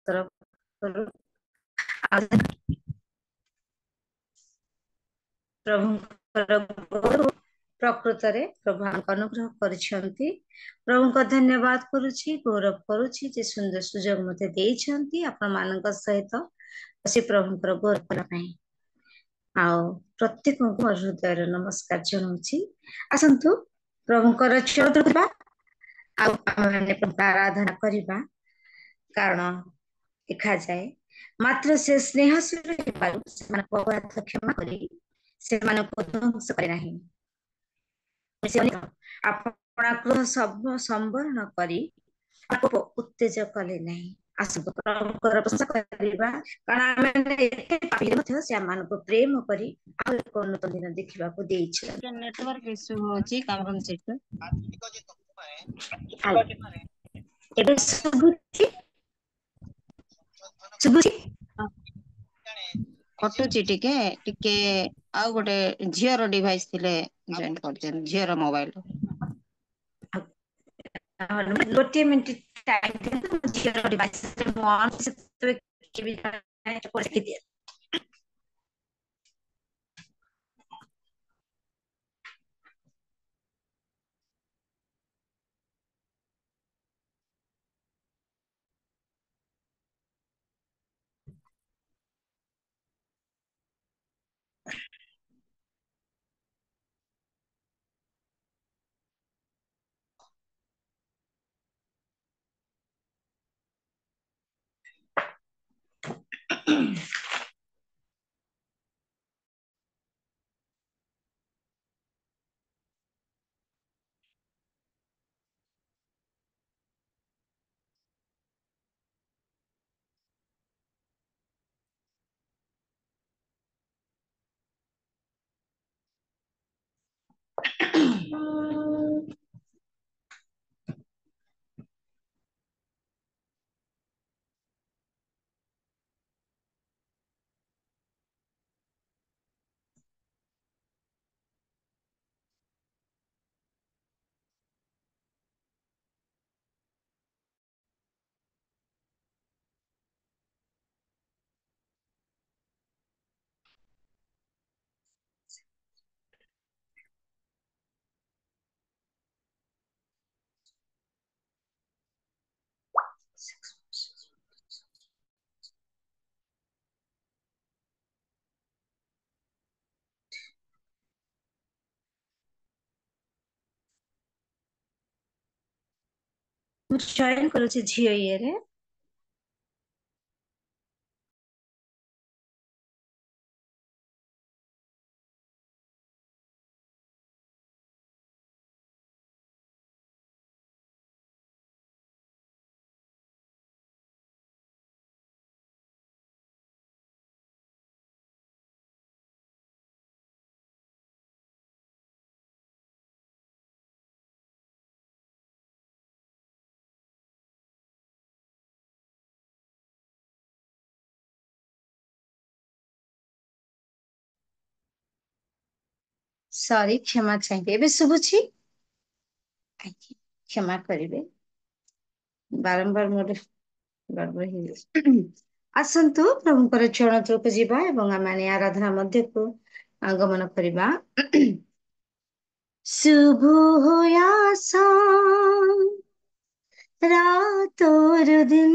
ତରଫରୁ ଆଉ ପ୍ରଭୁଙ୍କର ବହୁ ପ୍ରକୃତରେ ପ୍ରଭୁ ଆମକୁ ଅନୁଗ୍ରହ କରିଛନ୍ତି। ପ୍ରଭୁଙ୍କ ଧନ୍ୟବାଦ କରୁଛି, ଗୌରବ କରୁଛି ଯେ ସୁନ୍ଦର ସୁଯୋଗ ମତେ ଦେଇଛନ୍ତି ଆପଣ ମାନଙ୍କ ସହିତ ବସି ପ୍ରଭୁଙ୍କର ଗୌରବ କରିବା ପାଇଁ। ଆଉ ପ୍ରତ୍ୟେକଙ୍କୁ ମୋର ହୃଦୟର ନମସ୍କାର ଜଣାଉଛି। ଆସନ୍ତୁ ପ୍ରଭୁଙ୍କର ଚରଣ କରିବା ଆଉ ଆମେମାନେ ପ୍ରଭୁଙ୍କ ଆରାଧନା କରିବା। କାରଣ ଦେଖାଯାଏ ମାତ୍ର ସେ ସ୍ନେହ ହେବାରୁ ସେମାନଙ୍କ ଅପରାଧ କ୍ଷମା କରି ସେମାନଙ୍କୁ ଧ୍ୱଂସ କରେ ନାହିଁ। ଆପଣ ଆକ୍ରୋହ ସମ୍ବରଣ କରି ତାକୁ ଉତ୍ତେଜ କଲେ ନାହିଁ। ଆସନ୍ତୁ ପ୍ରଭୁଙ୍କର ପ୍ରଶଂସା କରିବା, କାରଣ ଆମେ ଏତେ ପାପୀ ମଧ୍ୟ ସେ ଆମମାନଙ୍କୁ ପ୍ରେମ କରି ଆଉ ଏକ ନୂତନ ଦିନ ଦେଖିବାକୁ ଦେଇଛନ୍ତି। ଟିକେ ନେଟୱାର୍କ ଇସୁ ହଉଛି କାମରନ ସେଠି। ଏବେ ଶୁଭୁଛି? ଶୁଭୁଛି? କଟୁଛି ଟିକେ ଟିକେ ଆଉ ଗୋଟେ ଝିଅର ଡିଭାଇସ ଥିଲେ ଜଏଣ୍ଟ କରିଦିଅନ୍ତୁ, ଝିଅର ମୋବାଇଲ। ଗୋଟିଏ ମିନିଟ ଟାଇମ ଦିଅନ୍ତୁ, ମୋ ଝିଅର ଡିଭାଇସରେ ମୁଁ ଅନ୍ ପରିସ୍ଥିତି ମୁଁ ଚୟନ କରୁଛି ଝିଅ ଇଏରେ। ସରି, କ୍ଷମା ଚାହିଁବି। ଏବେ ଶୁଭୁଛି? କ୍ଷମା କରିବେ, ବାରମ୍ବାର ମୋର ଗଡବଡ ହେଇଯାଉଛି। ଆସନ୍ତୁ ପ୍ରଭୁଙ୍କର ଚରଣ ତଳକୁ ଯିବା ଏବଂ ଆମେ ଆରାଧନା ମଧ୍ୟକୁ ଆଗମନ କରିବା। शुभ हो या रात और दिन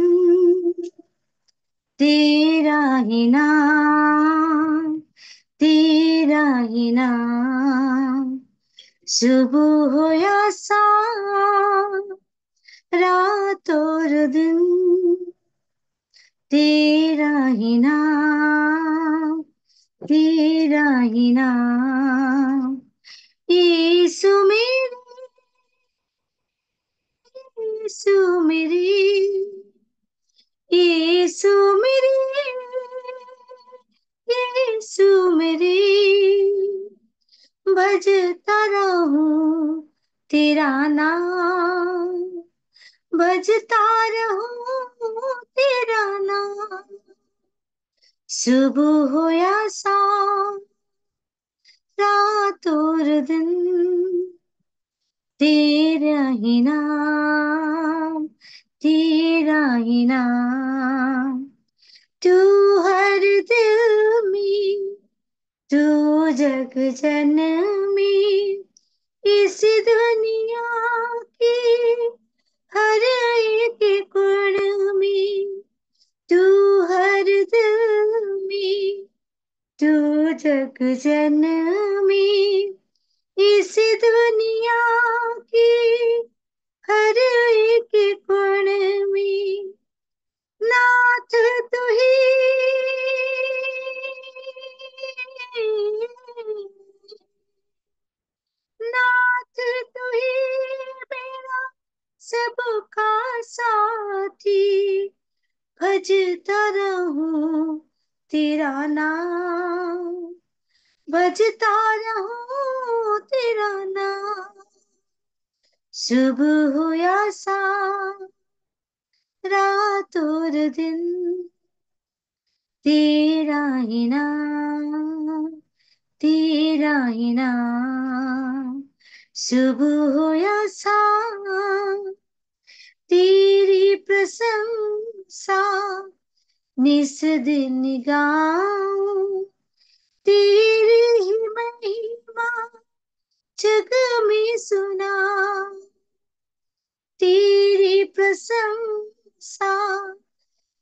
तेरा ही नाम, तेरा ही नाम। शुभ हो या रात और दिन तेरा ही नाम, तेरा ही नाम। यीशु मेरे, यीशु मेरे, यीशु मेरे, यीशु मेरे, बजता रहूं तेरा नाम, बजता रहूं तेरा नाम। सुबह हो या शाम, रात और दिन तेरा ही नाम, तेरा ही नाम। जग जनमी इस दुनिया की हर एक गुण में, तू हर दिल में, तू जग जनमी इस दुनिया की हर एक गुण में, नाथ तू ही, नाथ तू ही मेरा सबका साथी, भजता रहूं तेरा नाम, भजता रहूं तेरा नाम, सुबह हो या शाम, रात और दिन, तेरा ही नाम, तेरा ही नाम, सुबह हो या शाम, तेरी प्रशंसा निस दिन गाऊं, तेरी ही महिमा जग में सुना, तेरी प्रशंसा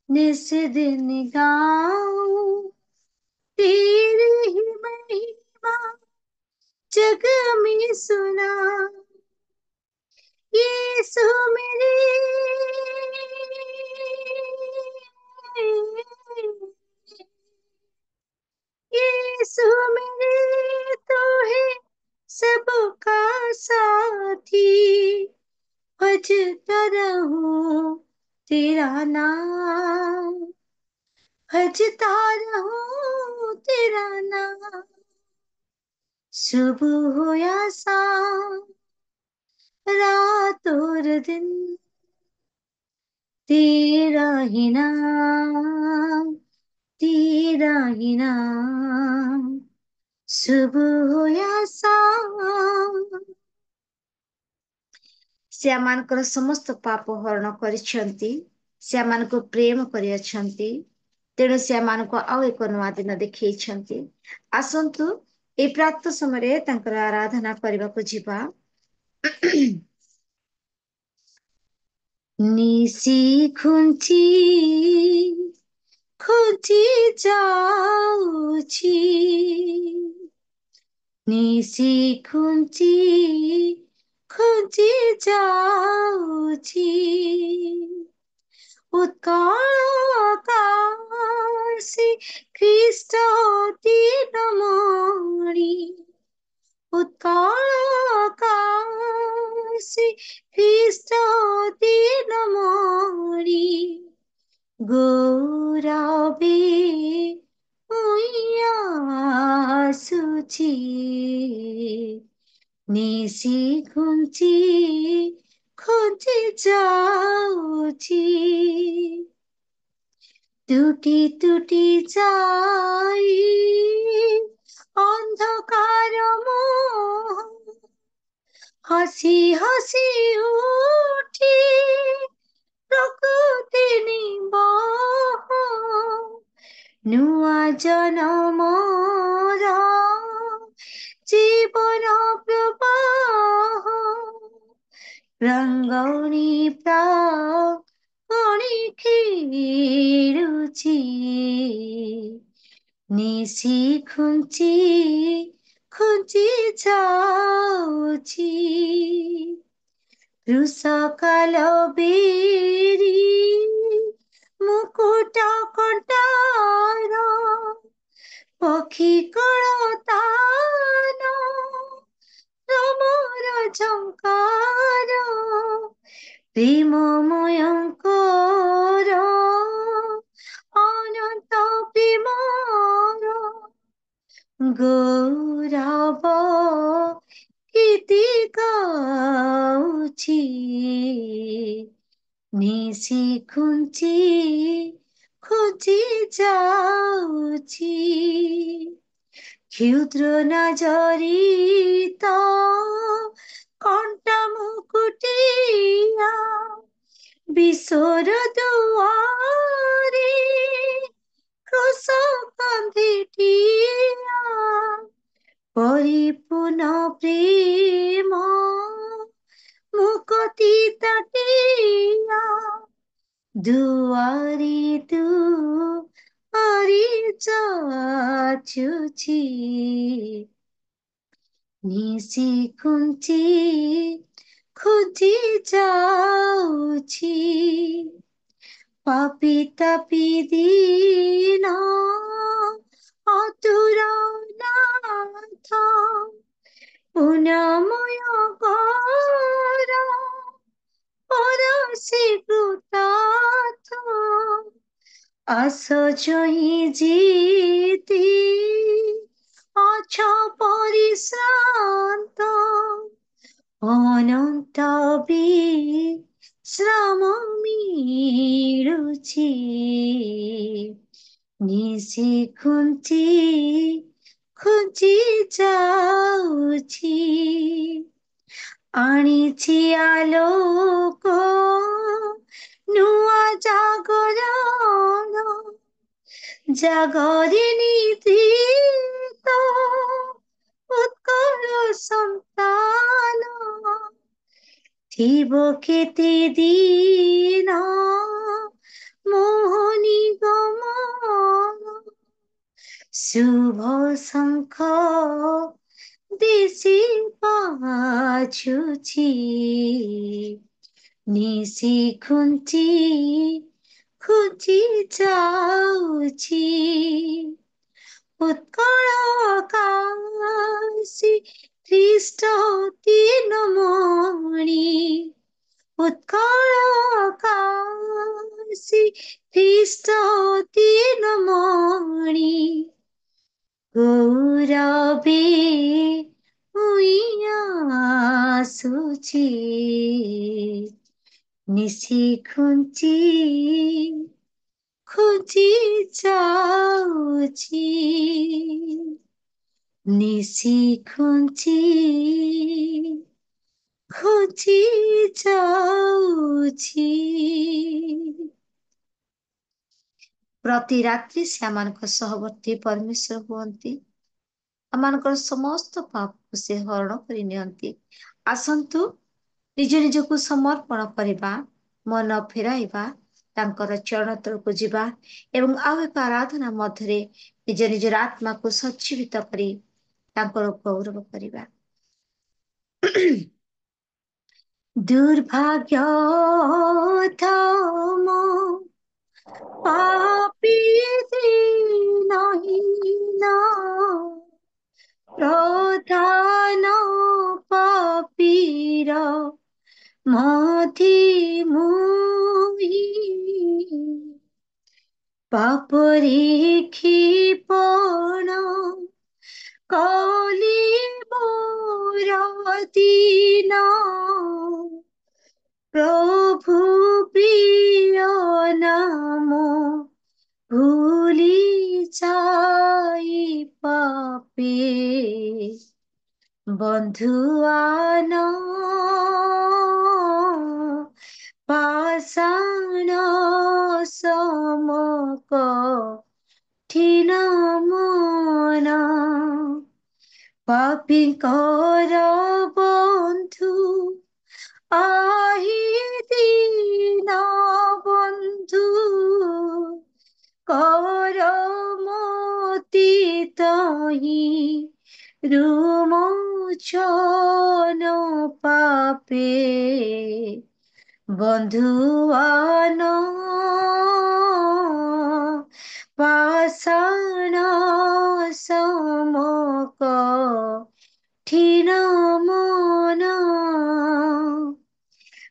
निस दिन गाऊं, तेरी ही महिमा जग में सुना, यीशु मेरे, यीशु मेरे तो है सबका साथी, भजता रहूं तेरा नाम, भजता रहूं तेरा नाम, सुबह हो या शाम, रात और दिन, तेरा ही नाम, तेरा ही नाम, सुबह हो या शाम, से आमानकर समस्त पाप हरण କରିଛନ୍ତି, से आमानको प्रेम କରିଅଛନ୍ତି, ତେଣୁ ସେ ଆମମାନଙ୍କୁ ଆଉ ଏକ ନୂଆ ଦିନ ଦେଖେଇଛନ୍ତି। ଆସନ୍ତୁ এই ପ୍ରାତ ସମୟରେ ତାଙ୍କର ଆରାଧନା କରିବାକୁ ଯିବା। ନିଶି ଖୁଞ୍ଚି ଖୋଜି ଯାଉଛି, ନିଶି ଖୁଞ୍ଚି ଖୋଜି ଯାଉଛି, ଉତ୍କଳ ଆକାଶୀ ଖ୍ରୀଷ୍ଟ ଦିନମଣି, ଉତ୍କଳ ଆକାଶୀ ଖ୍ରୀଷ୍ଟ ଦିନମଣି, ଗୌରବେ ଉଇଁ ଆସୁଛି, ନିଶି ଘୁଞ୍ଚି ଖୋଜି ଯାଉଛି, ତୁଟି ତୁଟି ଯାଇ ଅନ୍ଧକାର ମୋହ ହସି ହସି ଉଠି ପ୍ରକୃତି ନିବହ, ନୂଆ ଜନମର জীবন প্রবাহ, রঙ্গনি প্রাণী খেলুছি, নিশি খুঞ্চি খুঁজি যাଉଛି, কৃষকাল বেরি মুকুট কଣ୍ଟାର ପକ୍ଷୀ କଳତାନ ରମର ଝଙ୍କାର, ପ୍ରେମମୟଙ୍କର ଅନନ୍ତ ପ୍ରେମର ଗୌରବ ଗୀତି ଗାଉଛି, ନିଶି ଖୁଞ୍ଚି ଖୋଜି ଯାଉଛି, ক্ষুদ্র নজরিত কণ্টা মুকুটিয়া বিশ্বর দুয়ারে ক্রুশ কান্ধিটিয়া पुनः प्रेम मुकति तटिया दुआरी दुआरी जाचुछि निसी खुंची खुजी जाउछि पापी तापी दीना अतुर नाथ पुनमय कर परसी कृतार्थ असजहि जीति अछ परिश्राন্ত অনন্ত বিশ্রাম মিলুছি নিশি খুঁজি খুঁজি যাଉଛି আনিছি আলোক ନୂଆ ଜାଗରଣ ଜାଗରିଣୀ ଧୀତ ଉତ୍କଳ ସନ୍ତାନ ଥିବ କେତେ ଦିନ ମୋହନି ଗମନ শুভ শঙ্খ দিশি বাজুছি নিশি খুঁজি খুঁজি যাଉଛି উৎকଳ কাশী খ্রিস্ট তৃণমণি উৎকଳ কাশী খ্রিস্ট তৃণমণি গৌরবে উইয়া আসুছি নিশি খুঁজি খুঁজি যাଉଛି নিশি খুঁজি খুঁজি ଯାଉଛି ପ୍ରତି ରାତ୍ରି ସେମାନଙ୍କ ସହବର୍ତ୍ତୀ ପରମେଶ୍ୱର ହୁଅନ୍ତି ଆମମାନଙ୍କର ସମସ୍ତ ପାପକୁ ସେ ହରଣ କରି ନିଅନ୍ତି ଆସନ୍ତୁ ନିଜ ନିଜକୁ ସମର୍ପଣ କରିବା ମନ ଫେରାଇବା ତାଙ୍କର ଚରଣ ତଳକୁ ଯିବା ଏବଂ ଆଉ ଏକ ଆରାଧନା ମଧ୍ୟରେ ନିଜ ନିଜର ଆତ୍ମାକୁ ସଜ୍ଜୀବିତ କରି ତାଙ୍କର ଗୌରବ କରିବା ଦୁର୍ଭାଗ୍ୟ ଥାମ ପାପୀ ଦିନହୀନ ପ୍ରଧାନ ପାପୀର মধি মুহি পাপরে ক্ষিপণ কলিবর দিন প্রভু প্রিয় নাম ভুলি যাই পাপে বন্ধুয়ান পাষাণ সমক ঠিন মন পাপীଙ୍କର বন্ধু আহি দিন বন্ধু কর মতি তহি রুমোচন পাপে বন্ধুয়ান পাষাণ সমক ঠিন মন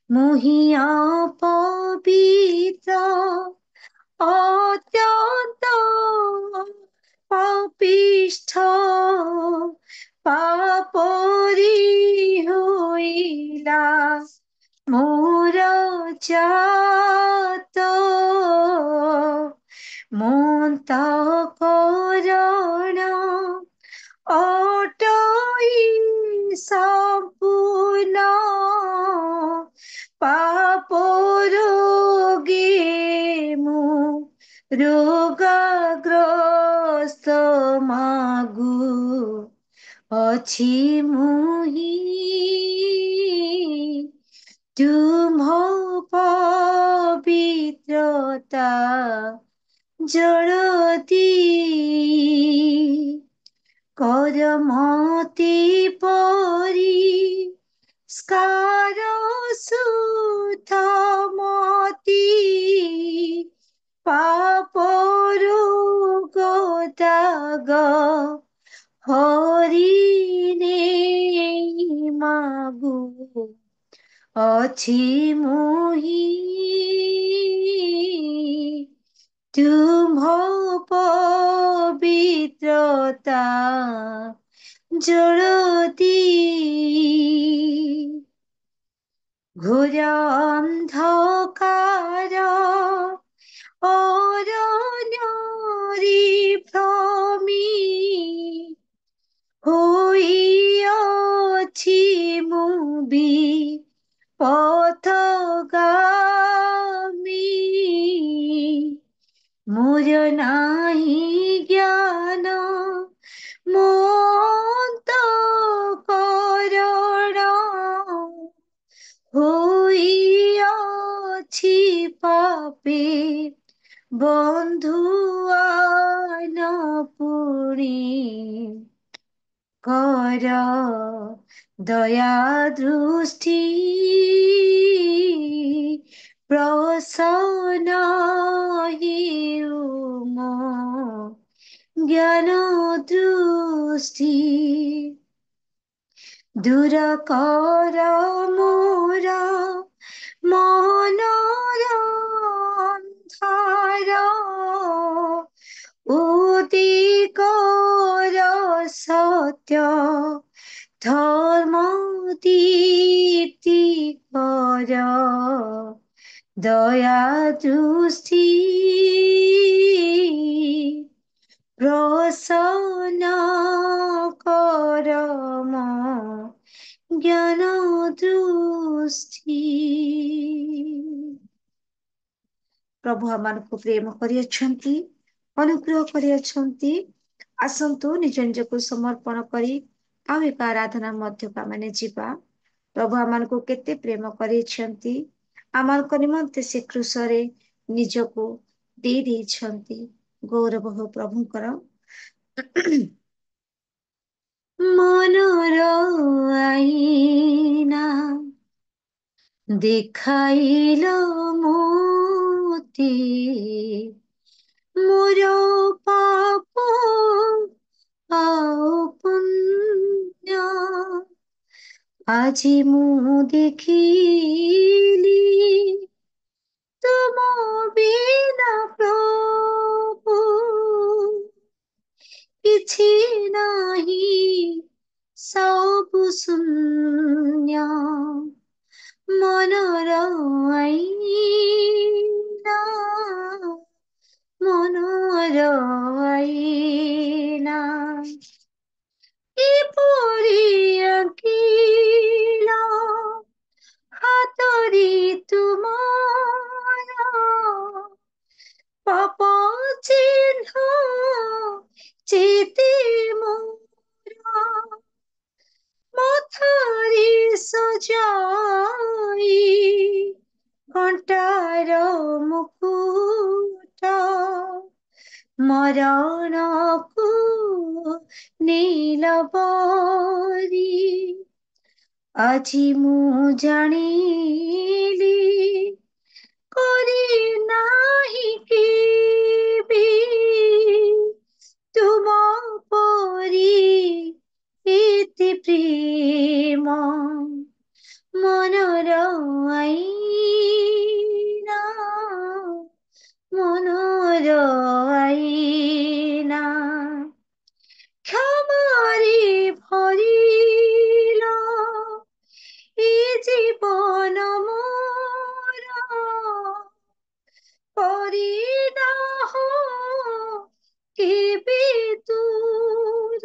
মুহিয়া পবিত্র অত্যন্ত পাপিষ্ঠ পাপরি হইলা মোর জাত মন্ত করণ অটই সম্পূর্ণ পাপ রোগে মু রোগাগ্রস্ত মাগু ଅଛି ମୁହିଁ ତୁମ୍ଭ ପବିତ୍ରତା ଜଳତି କର ମତେ ପରି ସ୍କାର ସୁଥ ମତି ପାପରୁ ଗୋଦାଗ ହରିଣେ ମାଗୁ ଅଛି ମୁହିଁ ତୁମ୍ଭ ପବିତ୍ରତା ଜଳତି ଘୋର ଅନ୍ଧକାର ଅରଣ୍ୟରେ ଭ୍ରମି ହୋଇଅଛି ମୁଁ ବି ପଥଗାମୀ ମୋର ନାହିଁ ଜ୍ଞାନ ମୋ ଅନ୍ତଃକରଣ ହୋଇଅଛି ପାପେ ବନ୍ଧୁଆନ ପୁଣି କର ଦୟା ଦୃଷ୍ଟି ପ୍ରସନ୍ନ ହେଉ ମୋ ଜ୍ଞାନ ଦୃଷ୍ଟି ଦୂର କର ମୋର ମନର ଅନ୍ଧାର ଉଦିକର ସତ୍ୟ ধর্ম দীপ্তি কর দয়া দৃষ্টি প্রসন্ন কর মো জ্ঞান দৃষ্টি। ପ୍ରଭୁ ଆମମାନଙ୍କୁ ପ୍ରେମ କରିଅଛନ୍ତି, ଅନୁଗ୍ରହ କରିଅଛନ୍ତି। ଆସନ୍ତୁ ନିଜ ନିଜକୁ ସମର୍ପଣ କରି ଆଉ ଏକ ଆରାଧନା ମଧ୍ୟକୁ ଆମେ ଯିବା। ପ୍ରଭୁ ଆମମାନଙ୍କୁ କେତେ ପ୍ରେମ କରିଛନ୍ତି, ଆମମାନଙ୍କ ନିମନ୍ତେ ସେ କ୍ରୁଶରେ ନିଜକୁ ଦେଇ ଦେଇଛନ୍ତି। ଗୌରବ ହଉ ପ୍ରଭୁଙ୍କର। ମନର ଆଇନା দেখাইল মোতে মোর পাপ ଆଉ ପୁଣ୍ୟ ଆଜି ମୁଁ ଦେଖିଲି ତୁମ ବିନା ପ୍ରଭୁ କିଛି ନାହିଁ ସବୁ ଶୂନ୍ୟ মনর আইনা মনর আইনা এপরি আঁকিল হাতরি তুমার পাপ চিহ্ন চেতে মোর মথারি সজাই ঘণ্টার মুকুট মরণকু নীলবরি আজি মু জানিলি করি নাহি কেবে তুম পরি এতে প্রেম মনর আইনা মনর আইনা ক্ষমারে ভরিল এ জীবন মোর পরিণাহ কেবে দূর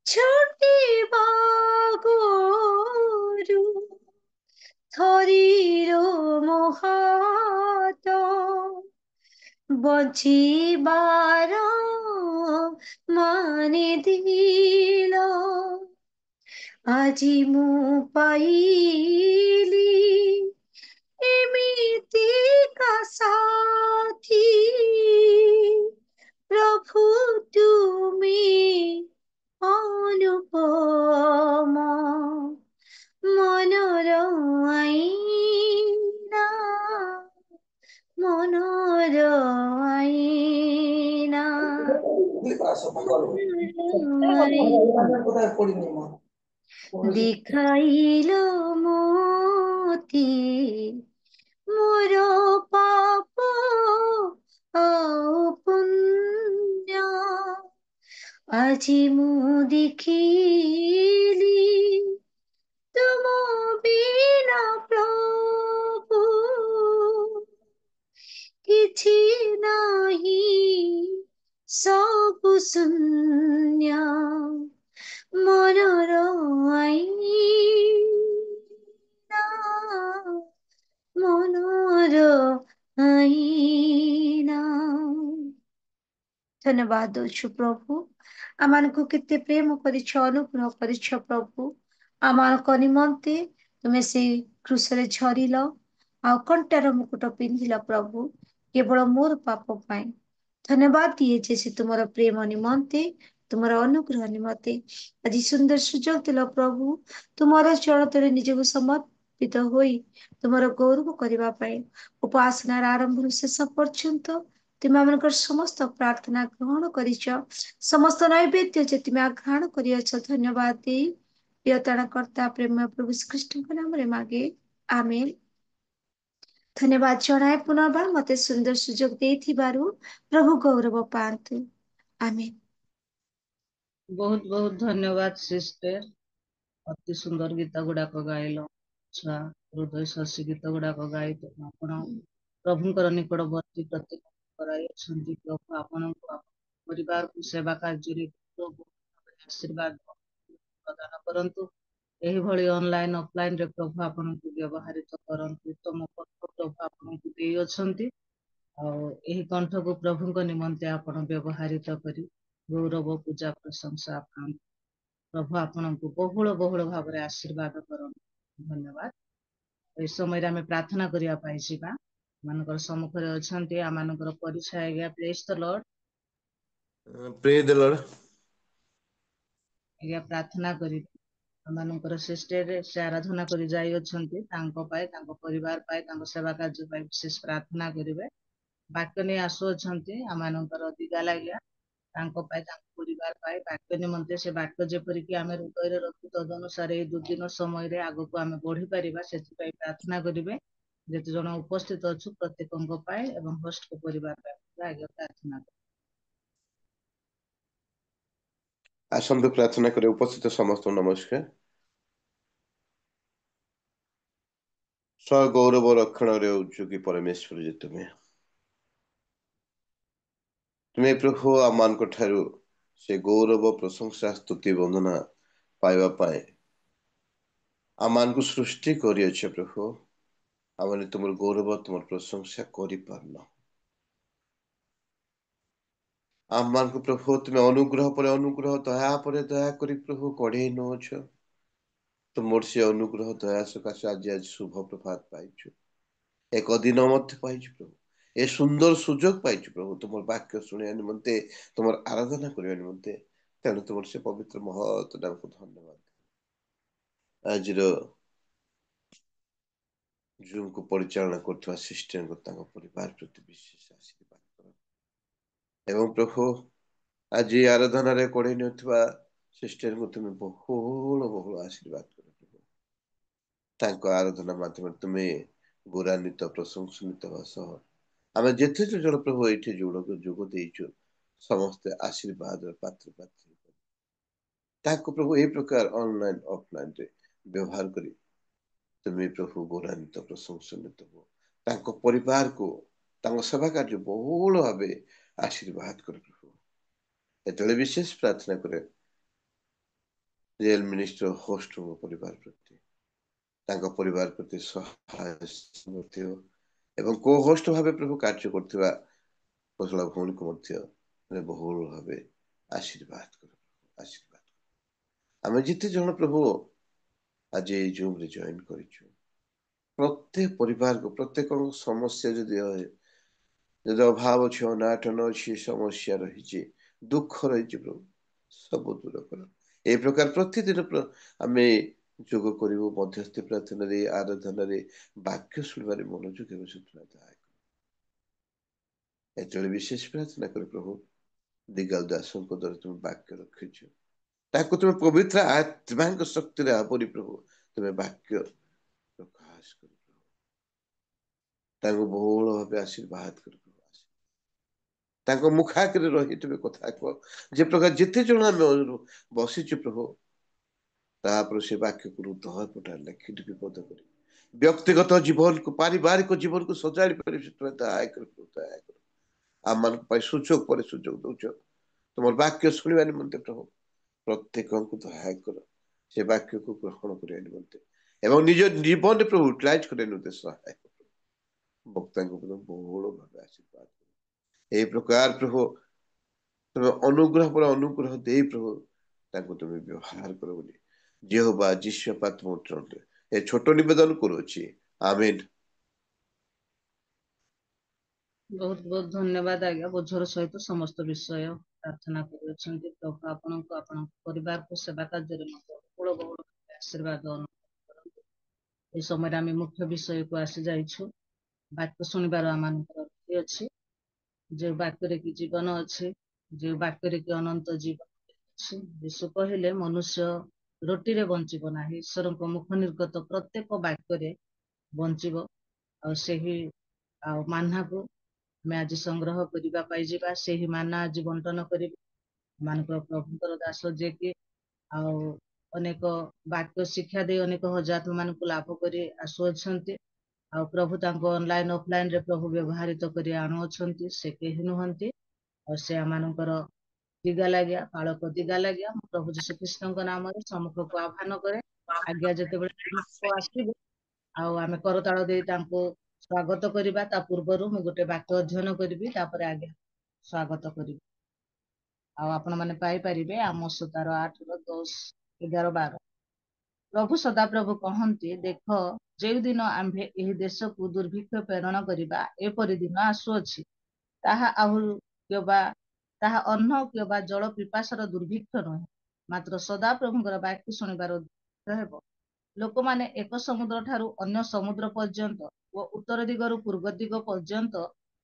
ছুটিবা গরু থরির মহাত বঞ্চিবার माने दिल आजी मु पाइली एमिति का साथी प्रभु तुम्हें अनुपम मनर आईना मनर आईना देखाइल मोती मोर पाप ଆଉ ପୁଣ୍ୟ ଆଜି ମୁଁ ଦେଖିଲି ତୁମ ବିନା ପ୍ରଭୁ କିଛି ନାହିଁ ସବୁ ଶୂନ୍ୟ ମନର ଆଇନା ମନର ଆଇନା। ଧନ୍ୟବାଦ ଦଉଛୁ ପ୍ରଭୁ, ଆମମାନଙ୍କୁ କେତେ ପ୍ରେମ କରିଛ, ଅନୁଗ୍ରହ କରିଛ ପ୍ରଭୁ। ଆମମାନଙ୍କ ନିମନ୍ତେ ତୁମେ ସେଇ କ୍ରୁଶରେ ଝରିଲ ଆଉ କଣ୍ଟାର ମୁକୁଟ ପିନ୍ଧିଲ ପ୍ରଭୁ, କେବଳ ମୋର ପାପ ପାଇଁ। ଧନ୍ୟବାଦ ଦିଏ ସେ ତୁମର ପ୍ରେମ ନିମନ୍ତେ, ତୁମର ଅନୁଗ୍ରହ ନିମନ୍ତେ। ଆଜି ସୁନ୍ଦର ସୁଯୋଗ ଦେଲ ପ୍ରଭୁ, ତୁମର ଚରଣରେ ନିଜକୁ ସମର୍ପିତ ହୋଇ ତୁମର ଗୌରବ କରିବା ପାଇଁ। ଉପାସନାର ଆରମ୍ଭରୁ ଶେଷ ପର୍ଯ୍ୟନ୍ତ ତୁମେ ଆମମାନଙ୍କର ସମସ୍ତ ପ୍ରାର୍ଥନା ଗ୍ରହଣ କରିଛ, ସମସ୍ତ ନୈବେଦ୍ୟ ଯେ ତୁମେ ଗ୍ରହଣ କରିଅଛ। ଧନ୍ୟବାଦ ଦେଇ ପ୍ରିୟତର କର୍ତ୍ତା ପ୍ରେମ ପ୍ରଭୁ ଶ୍ରୀକୃଷ୍ଣଙ୍କ ନାମରେ ମାଗେ, ଆମେନ୍। ଧନ୍ୟବାଦ ଜଣାଏ ପୁନର୍ବାର ମତେ ସୁନ୍ଦର ସୁଯୋଗ ଦେଇଥିବାରୁ। ପ୍ରଭୁ ଗୌରବ ପାଆନ୍ତୁ, ଆମେନ୍। ବହୁତ ବହୁତ ଧନ୍ୟବାଦ ସିଷ୍ଟର, ଅତି ସୁନ୍ଦର ଗୀତ ଗୁଡାକ ଗାଇଲ। ଛୁଆ ହୃଦୟ ଶଶୀ ଗୀତ ଗୁଡାକ ଗାଇ ଆପଣ ପ୍ରଭୁଙ୍କର ନିକଟବର୍ତ୍ତୀ ପ୍ରତ୍ୟେକ କରାଇଅଛନ୍ତି। ପ୍ରଭୁ ଆପଣଙ୍କୁ ପରିବାରକୁ ସେବା କାର୍ଯ୍ୟରେ ଆଶୀର୍ବାଦ ପ୍ରଦାନ କରନ୍ତୁ। ଏହିଭଳି ଅନଲାଇନ ଅଫଲାଇନରେ ପ୍ରଭୁ ଆପଣଙ୍କୁ ବ୍ୟବହାରିତ କରନ୍ତୁ। ତମ କଣ୍ଠ ପ୍ରଭୁ ଆପଣଙ୍କୁ ଦେଇଅଛନ୍ତି, ଆଉ ଏହି କଣ୍ଠକୁ ପ୍ରଭୁଙ୍କ ନିମନ୍ତେ ଆପଣ ବ୍ୟବହାରିତ କରି ଗୌରବ ପୂଜା ପ୍ରଶଂସା ପାଆନ୍ତୁ। ପ୍ରଭୁ ଆପଣଙ୍କୁ ବହୁଳ ବହୁଳ ଭାବରେ ଆଶୀର୍ବାଦ କରନ୍ତୁ। ଧନ୍ୟବାଦ। ଏହି ସମୟରେ ଆମେ ପ୍ରାର୍ଥନା କରିବା ପାଇଁ ଯିବା। ମାନଙ୍କର ସମ୍ମୁଖରେ ଅଛନ୍ତି ଆମମାନଙ୍କର ପରିଚୟ ଆଜ୍ଞା। ପ୍ରେଜ୍ ଦ ଲର୍ଡ। ପ୍ରେଜ୍ ଦ ଲର୍ଡ। ଆଜ୍ଞା ପ୍ରାର୍ଥନା କରିବେ। ଆମମାନଙ୍କର ସିଷ୍ଟରରେ ସେ ଆରାଧନା କରି ଯାଇଅଛନ୍ତି, ତାଙ୍କ ପାଇଁ, ତାଙ୍କ ପରିବାର ପାଇଁ, ତାଙ୍କ ସେବା କାର୍ଯ୍ୟ ପାଇଁ ବିଶେଷ ପ୍ରାର୍ଥନା କରିବେ। ବାକ୍ୟ ନେଇ ଆସୁଅଛନ୍ତି ଆମମାନଙ୍କର ଦିଗା ଲାଗିଆ, ତାଙ୍କ ପାଇଁ, ତାଙ୍କ ପରିବାର ପାଇଁ ବାକ୍ୟ ନିମନ୍ତେ ସେ ବାକ୍ୟ ଯେପରିକି ଆମେ ହୃଦୟରେ ରଖି ତଦନୁସାରେ ଏଇ ଦୁର୍ଦିନ ସମୟରେ ଆଗକୁ ଆମେ ବଢିପାରିବା, ସେଥିପାଇଁ ପ୍ରାର୍ଥନା କରିବେ। ଯେତେ ଜଣ ଉପସ୍ଥିତ ଅଛୁ ପ୍ରତ୍ୟେକଙ୍କ ପାଇଁ ଏବଂ ହୋଷ୍ଟଙ୍କ ପରିବାର ପାଇଁ ଆଜ୍ଞା ପ୍ରାର୍ଥନା କରିବେ। ଆସନ୍ତୁ ପ୍ରାର୍ଥନା କରି। ଉପସ୍ଥିତ ସମସ୍ତଙ୍କୁ ନମସ୍କାର। ସ୍ୱଗୌରବ ରକ୍ଷଣରେ ଉଚ୍ଚୁକି ପରମେଶ୍ୱର ଯେ ତୁମେ ପ୍ରଭୁ ଆମମାନଙ୍କ ଠାରୁ ସେ ଗୌରବ ପ୍ରଶଂସା ସ୍ତୁତି ବନ୍ଦନା ପାଇବା ପାଇଁ ଆମମାନଙ୍କୁ ସୃଷ୍ଟି କରିଅଛ ପ୍ରଭୁ। ଆମେ ତୁମର ଗୌରବ ତୁମର ପ୍ରଶଂସା କରିପାରୁନ। ଆମମାନଙ୍କୁ ପ୍ରଭୁ ତୁମେ ଅନୁଗ୍ରହ ପରେ ଅନୁଗ୍ରହ, ଦୟା ପରେ ଦୟା କରି ପ୍ରଭୁ କଢେଇ ନଉଛ। ତୁମର ସେ ଅନୁଗ୍ରହ ଦୟା ସକାଶେ ଆଜି ଶୁଭ ପ୍ରଭାତ ପାଇଛୁ, ଏକ ଦିନ ମଧ୍ୟ ପାଇଛୁ ପ୍ରଭୁ। ଏ ସୁନ୍ଦର ସୁଯୋଗ ପାଇଛୁ ପ୍ରଭୁ ତୁମର ବାକ୍ୟ ଶୁଣିବା ନିମନ୍ତେ, ତୁମର ଆରାଧନା କରିବା ନିମନ୍ତେ। ତେଣୁ ତୁମର ସେ ପବିତ୍ର ମହତ ନାମକୁ ଧନ୍ୟବାଦ। ଆଜିର ଜୁମକୁ ପରିଚାଳନା କରୁଥିବା ସିଷ୍ଟରଙ୍କୁ ତାଙ୍କ ପରିବାର ପ୍ରତି ବିଶେଷ ଆଶୀର୍ବାଦ କର। ଏବଂ ପ୍ରଭୁ ଆଜି ଆରାଧନାରେ କଢେଇ ନେଉଥିବା ସିଷ୍ଟରଙ୍କୁ ତୁମେ ବହୁଳ ବହୁଳ ଆଶୀର୍ବାଦ କର। ତାଙ୍କ ଆରାଧନା ମାଧ୍ୟମରେ ତୁମେ ଗୌରାନ୍ୱିତ ପ୍ରଶଂସନିତ ହେବା ସହ ଆମେ ଯେତେ ଜଣ ପ୍ରଭୁ ଏଇଠି ଯୋଗ ଦେଇଛୁ ସମସ୍ତେ ଆଶୀର୍ବାଦର ପାତ୍ର ପାତ୍ର। ତାକୁ ପ୍ରଭୁ ଏହି ପ୍ରକାର ଅନଲାଇନ ଅଫଲାଇନରେ ବ୍ୟବହାର କରି ତୁମେ ପ୍ରଭୁ ଗୌରାନ୍ୱିତ ପ୍ରଶଂସନିତ ହୁଅ। ତାଙ୍କ ପରିବାରକୁ, ତାଙ୍କ ସେବା କାର୍ଯ୍ୟ ବହୁଳ ଭାବେ ଆଶୀର୍ବାଦ କର ପ୍ରଭୁ। ଏତେବେଳେ ବିଶେଷ ପ୍ରାର୍ଥନା କରେ ରିଏଲ ମିନିଷ୍ଟର ହୋଷ୍ଟଙ୍କ ପରିବାର ପ୍ରତି, ତାଙ୍କ ପରିବାର ପ୍ରତି ସହାୟ ଏବଂ କୋ ହୋଷ୍ଟ ଭାବେ ପ୍ରଭୁ କାର୍ଯ୍ୟ କରୁଥିବା କୁଶଳ ଭଉଣୀକୁ ମଧ୍ୟ ବହୁଳ ଭାବେ आशीर्वाद कर आशीर्वाद आम जिते जन प्रभु आज ये जूम रे जॉइन कर प्रत्येक परिवार को प्रत्येक समस्या जदि अभाव अच्छे अनाटन अच्छी समस्या रही दुख रही प्रभु सब दूर कर ए प्रकार प्रतिदिन आम जोग करूँ मध्यस्थी प्रार्थना आराधन वाक्य शुणवे मनोযোগ एत विशेष प्रार्थना कर प्रभु दिगल दास द्वारा तुम वाक्य रखिछ ताको तुम पवित्र आत्मा शक्ति आपरी प्रभु तुम्हें वाक्य प्रकाश कर प्रभु बहुल भाव आशीर्वाद कर प्रभु मुखाग्रे रही तुम्हें कथा कह जे प्रकार जिते जन आम बसीचु प्रभु तापर से वाक्य को हृदय पटा लिखित विपद कर व्यक्तिगत जीवन को पारिवारिक जीवन को सजाड़ी पारे दया कर आम मान सुजोग पर सुजोग दौच तुम वाक्य शुणा निमंते प्रभु प्रत्येक को दया कर से वाक्य को ग्रहण करने निमंते एवं निज जीवन प्रभु यूटिलाइज करने निमंते सहाय वक्ता बहुल भाव आशीर्वाद ए प्रकार प्रभु तुम अनुग्रह पर अनुग्रह दे प्रभु तुम्हें व्यवहार कर जेहोवा जिस्व पात्म ए छोट निवेदन करुच्ची आमीन। बहुत बहुत धन्यवाद आज्ञा बोझर सहित समस्त विषय प्रार्थना कर प्रभु आपण परिवार को सेवा कार्य बहुल बहुल आशीर्वाद अनुग्रह समय आम मुख्य विषय को आसी जाइछु वाक्य शुणिबार आम अच्छी जो वाक्य की जीवन अच्छे जो वाक्य की अनंत जीवन अच्छी यीशु कहले मनुष्य रोटी रे बंचिब ना ईश्वर मुख निर्गत प्रत्येक वाक्य बंचिब मान्ना को आम आज संग्रह करवा से ही माना आज बंटन कर प्रभुंर दास जे कि अनेक वाक्य शिक्षा दे अनेक हजात्म मान लाभ कर आसुअछंती प्रभु तांको ऑनलाइन ऑफलाइन रे प्रभु व्यवहारित कर आणुअछंती से केही नुहंती और से आमानकर दिगा लगिया पालक दिगा लगिया प्रभु जीशु कृष्ण नाम रे सम्मुख को आह्वान करे आज्ञा जेते आसबे आमे करताल दे तांको स्वागत करबा ता पूर्वरु मु गोटे वाक्य अध्ययन करबी तापर आज्ञा स्वागत करबी आपण माने पाई परिबे आमोस 8 10 11 12 प्रभु सदा प्रभु कहती देख जो दिन आम्भे एही देश को दुर्भिक्ष प्रेरण करबा एपरि दिन आसुअछि ताहा ताहा अन्न किबा जल पिपासार दुर्भिक्ष नहे मात्र सदा प्रभुଙ୍କର वाक्य शुणिबार हेब लोक माने एक समुद्र ठारू अन्य समुद्र पर्यंत व उत्तर दिगरु पूर्व दिग पर्यंत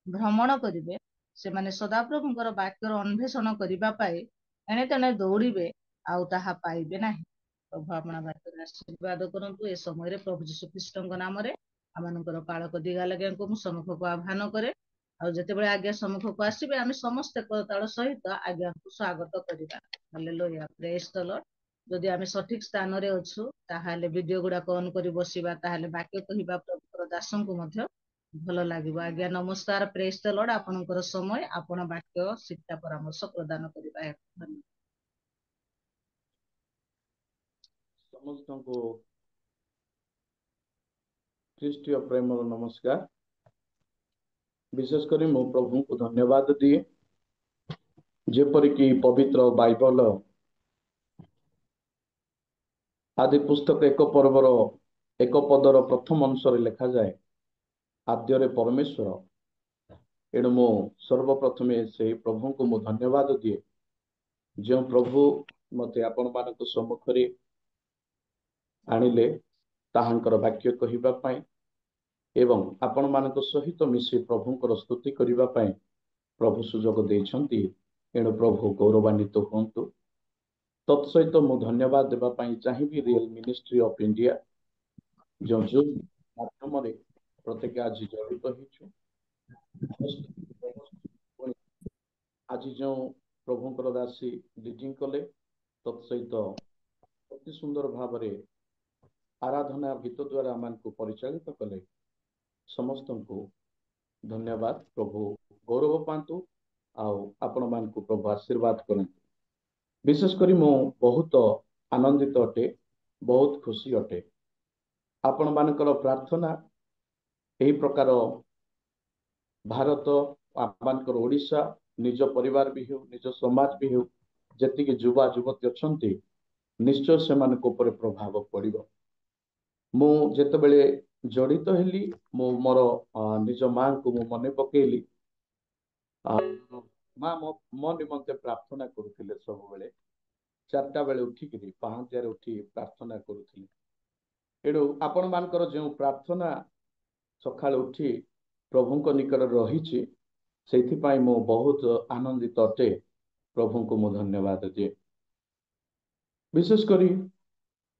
भ्रमण करिवे से माने सदा प्रभुଙ୍କର वाक्यर अन्वेषण करिबा पाए एणे तेणे दौड़िबे आउ ताहा पाइबे नाही प्रभु अपना वाक्य आशीर्वाद करंतु ए समय प्रभु जीशु कृष्ण नाम रे आमनकर पालक दिगा लगे को सम्मुख को आह्वान करे आ जेतेबेले आज्ञा सम्मुख को आसीबे आमे समस्त करताल सहित आज्ञा को स्वागत करिबा हालेलुया प्रेज द लॉर्ड जदि आमे सठिक स्थान रे अछु ताहाले वीडियो गुडा ऑन करी बसिबा ताहाले वाक्य कहिबा प्रभुर दासन को मध्य भल लागिबो आज्ञा नमस्कार प्रेज द लॉर्ड आपनकर समय आपण वाक्य शिक्षा परामर्श प्रदान करिबा समस्त को ख्रीष्टीय प्रेम नमस्कार विशेषकर मो प्रभु को धन्यवाद दिए जेपरिक पवित्र बाइबल आदि पुस्तक एक पर्वर एक पदर प्रथम अंशरे लिखा जाए आद्यरे परमेश्वर एणु मो सर्वप्रथम से प्रभु को मु धन्यवाद दिए जो प्रभु मते आपण मानक सम्मुख आनिले ताहांकर वाक्य कहिबा पाई एवं आपण मानक सहित मिसी प्रभुंकर स्तुति करिबा पाई प्रभु सुजोग देइछंती एणु प्रभु गौरवान्वित होंतु तत्सहित मु धन्यवाद देबा पाई चाहिबी रियल मिनिस्ट्री ऑफ इंडिया जो जो माध्यम रे प्रत्येक आज जड़ित होइछु आज जो प्रभुंकर दासी लीडिंग कले तत्सहित अति सुंदर भाव रे आराधना गीत द्वारा आम को परिचालित कले समस्त को धन्यवाद प्रभु गौरव पातु आपण मान को प्रभु आशीर्वाद करंतु विशेषकर मु बहुत आनंदित अटे बहुत खुशी अटे आपण मानकर प्रार्थना यही प्रकार भारत आमर ओडिशा निज परिवार भी हो निज समाज भी हो ଯେତିକି ଯୁବା ଯୁବତୀ ଅଛନ୍ତି ନିଶ୍ଚୟ ସେମାନଙ୍କ ଉପରେ ପ୍ରଭାବ ପଡ଼ିବ। ମୁଁ ଯେତେବେଳେ ଜଡ଼ିତ ହେଲି ମୁଁ ମୋର ନିଜ ମାଙ୍କୁ ମୁଁ ମନେ ପକେଇଲି। ମା ମୋ ନିମନ୍ତେ ପ୍ରାର୍ଥନା କରୁଥିଲେ ସବୁବେଳେ। 4ଟା ବେଳେ ଉଠିକିରି ପାହାନ୍ତିଆରେ ଉଠି ପ୍ରାର୍ଥନା କରୁଥିଲି। ଏଣୁ ଆପଣମାନଙ୍କର ଯେଉଁ ପ୍ରାର୍ଥନା ସକାଳୁ ଉଠି ପ୍ରଭୁଙ୍କ ନିକଟରେ ରହିଛି ସେଇଥିପାଇଁ ମୁଁ ବହୁତ ଆନନ୍ଦିତ ଅଟେ। ପ୍ରଭୁଙ୍କୁ ମୁଁ ଧନ୍ୟବାଦ ଦିଏ। ବିଶେଷ କରି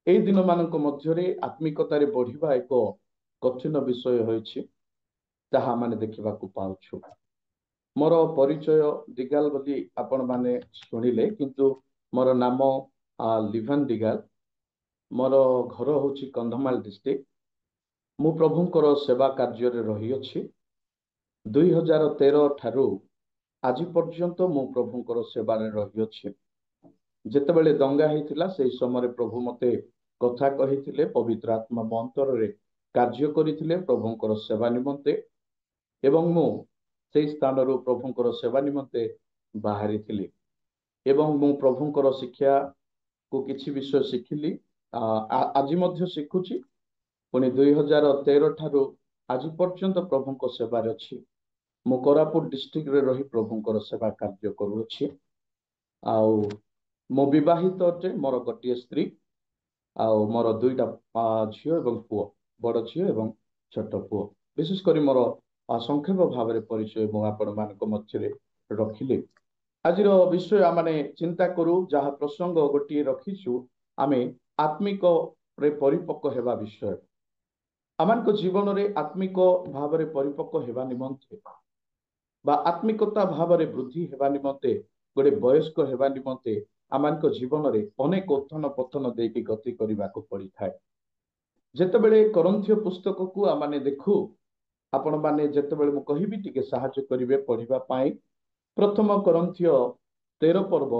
ଏହି ଦିନମାନଙ୍କ ମଧ୍ୟରେ ଆତ୍ମିକତାରେ ବଢ଼ିବା ଏକ କଠିନ ବିଷୟ ହୋଇଛି, ତାହା ଆମେ ଦେଖିବାକୁ ପାଉଛୁ। ମୋର ପରିଚୟ ଦିଗାଲ ବୋଲି ଆପଣମାନେ ଶୁଣିଲେ, କିନ୍ତୁ ମୋର ନାମ ଲିଭାନ ଦିଗାଲ। ମୋର ଘର ହେଉଛି କନ୍ଧମାଳ ଡିଷ୍ଟ୍ରିକ୍ଟ। ମୁଁ ପ୍ରଭୁଙ୍କର ସେବା କାର୍ଯ୍ୟରେ ରହିଅଛି। 2013 ଠାରୁ ଆଜି ପର୍ଯ୍ୟନ୍ତ ମୁଁ ପ୍ରଭୁଙ୍କର ସେବାରେ ରହିଅଛି। ଯେତେବେଳେ ଦଙ୍ଗା ହେଇଥିଲା ସେହି ସମୟରେ ପ୍ରଭୁ ମୋତେ କଥା କହିଥିଲେ, ପବିତ୍ର ଆତ୍ମା ମୋ ଅନ୍ତରରେ କାର୍ଯ୍ୟ କରିଥିଲେ ପ୍ରଭୁଙ୍କର ସେବା ନିମନ୍ତେ, ଏବଂ ମୁଁ ସେହି ସ୍ଥାନରୁ ପ୍ରଭୁଙ୍କର ସେବା ନିମନ୍ତେ ବାହାରିଥିଲି। ଏବଂ ମୁଁ ପ୍ରଭୁଙ୍କର ଶିକ୍ଷାକୁ କିଛି ବିଷୟ ଶିଖିଲି, ଆଜି ମଧ୍ୟ ଶିଖୁଛି। ପୁଣି 2013 ଠାରୁ ଆଜି ପର୍ଯ୍ୟନ୍ତ ପ୍ରଭୁଙ୍କ ସେବାରେ ଅଛି। ମୁଁ କୋରାପୁଟ ଡିଷ୍ଟ୍ରିକ୍ଟରେ ରହି ପ୍ରଭୁଙ୍କର ସେବା କାର୍ଯ୍ୟ କରୁଅଛି। ଆଉ ମୁଁ ବିବାହିତ ଅଟେ, ମୋର ଗୋଟିଏ ସ୍ତ୍ରୀ ଆଉ ମୋର 2ଟା ଝିଅ ଏବଂ ପୁଅ, ବଡ଼ ଝିଅ ଏବଂ ଛୋଟ ପୁଅ। ବିଶେଷ କରି ମୋର ସଂକ୍ଷେପ ଭାବରେ ପରିଚୟ ମୁଁ ଆପଣମାନଙ୍କ ମଧ୍ୟରେ ରଖିଲି। ଆଜିର ବିଷୟ ଆମେ ଚିନ୍ତା କରୁ, ଯାହା ପ୍ରସଙ୍ଗ ଗୋଟିଏ ରଖିଛୁ ଆମେ ଆତ୍ମିକରେ ପରିପକ୍ୱ ହେବା ବିଷୟ। ଆମମାନଙ୍କ ଜୀବନରେ ଆତ୍ମିକ ଭାବରେ ପରିପକ୍ୱ ହେବା ନିମନ୍ତେ ବା ଆତ୍ମିକତା ଭାବରେ ବୃଦ୍ଧି ହେବା ନିମନ୍ତେ, ଗୋଟେ ବୟସ୍କ ହେବା ନିମନ୍ତେ ଆମମାନଙ୍କ ଜୀବନରେ ଅନେକ ଉତ୍ଥାନ ପତନ ଦେଇକି ଗତି କରିବାକୁ ପଡ଼ିଥାଏ। ଯେତେବେଳେ କରନ୍ଥୀୟ ପୁସ୍ତକକୁ ଆମେ ଦେଖୁ, ଆପଣମାନେ ଯେତେବେଳେ ମୁଁ କହିବି ଟିକେ ସାହାଯ୍ୟ କରିବେ ପଢ଼ିବା ପାଇଁ। ପ୍ରଥମ କରନ୍ଥୀୟ 13 ପର୍ବ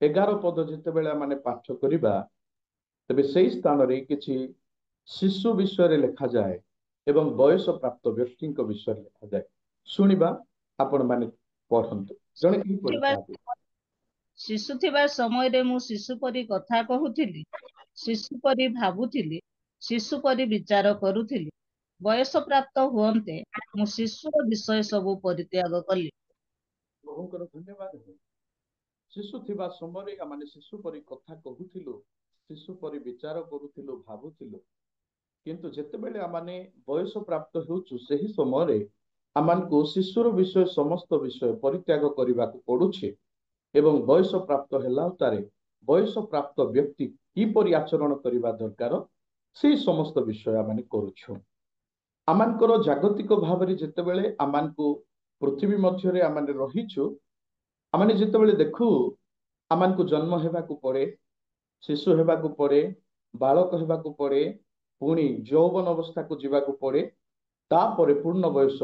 11 ପଦ ଯେତେବେଳେ ଆମେ ପାଠ କରିବା, ତେବେ ସେହି ସ୍ଥାନରେ କିଛି ଶିଶୁ ବିଷୟରେ ଲେଖାଯାଏ ଏବଂ ବୟସ ପ୍ରାପ୍ତ ବ୍ୟକ୍ତିଙ୍କ ବିଷୟରେ ଲେଖାଯାଏ। ଶୁଣିବା, ଆପଣମାନେ ପଢ଼ନ୍ତୁ। ଜଣେ କିପରି ଭାବେ ଶିଶୁ ଥିବା ସମୟରେ ମୁଁ ଶିଶୁ ପରି କଥା କହୁଥିଲି, ଶିଶୁ ପରି ଭାବୁଥିଲି, ଶିଶୁ ପରି ବିଚାର କରୁଥିଲି। ବୟସ ପ୍ରାପ୍ତ ହୁଅନ୍ତେ ମୁଁ ଶିଶୁର ବିଷୟ ସବୁ ପରିତ୍ୟାଗ କଲି। ପ୍ରଭୁଙ୍କର ଧନ୍ୟବାଦ। ଶିଶୁ ଥିବା ସମୟରେ ଆମେ ଶିଶୁ ପରି କଥା କହୁଥିଲୁ, ଶିଶୁ ପରି ବିଚାର କରୁଥିଲୁ, ଭାବୁଥିଲୁ। କିନ୍ତୁ ଯେତେବେଳେ ଆମେ ବୟସ ପ୍ରାପ୍ତ ହେଉଛୁ ସେହି ସମୟରେ ଆମକୁ ଶିଶୁର ବିଷୟ ସମସ୍ତ ବିଷୟ ପରିତ୍ୟାଗ କରିବାକୁ ପଡୁଛି। ଏବଂ ବୟସ ପ୍ରାପ୍ତ ହେଲା ଉତ୍ତାରେ ବୟସ ପ୍ରାପ୍ତ ବ୍ୟକ୍ତି କିପରି ଆଚରଣ କରିବା ଦରକାର ସେହି ସମସ୍ତ ବିଷୟ ଆମେ କରୁଛୁ। ଆମଙ୍କର ଜାଗତିକ ଭାବରେ ଯେତେବେଳେ ଆମକୁ ପୃଥିବୀ ମଧ୍ୟରେ ଆମେ ରହିଛୁ, ଆମେ ଯେତେବେଳେ ଦେଖୁ ଆମକୁ ଜନ୍ମ ହେବାକୁ ପଡ଼େ, ଶିଶୁ ହେବାକୁ ପଡ଼େ, ବାଳକ ହେବାକୁ ପଡ଼େ, ପୁଣି ଯୌବନ ଅବସ୍ଥାକୁ ଯିବାକୁ ପଡ଼େ, ତାପରେ ପୂର୍ଣ୍ଣ ବୟସ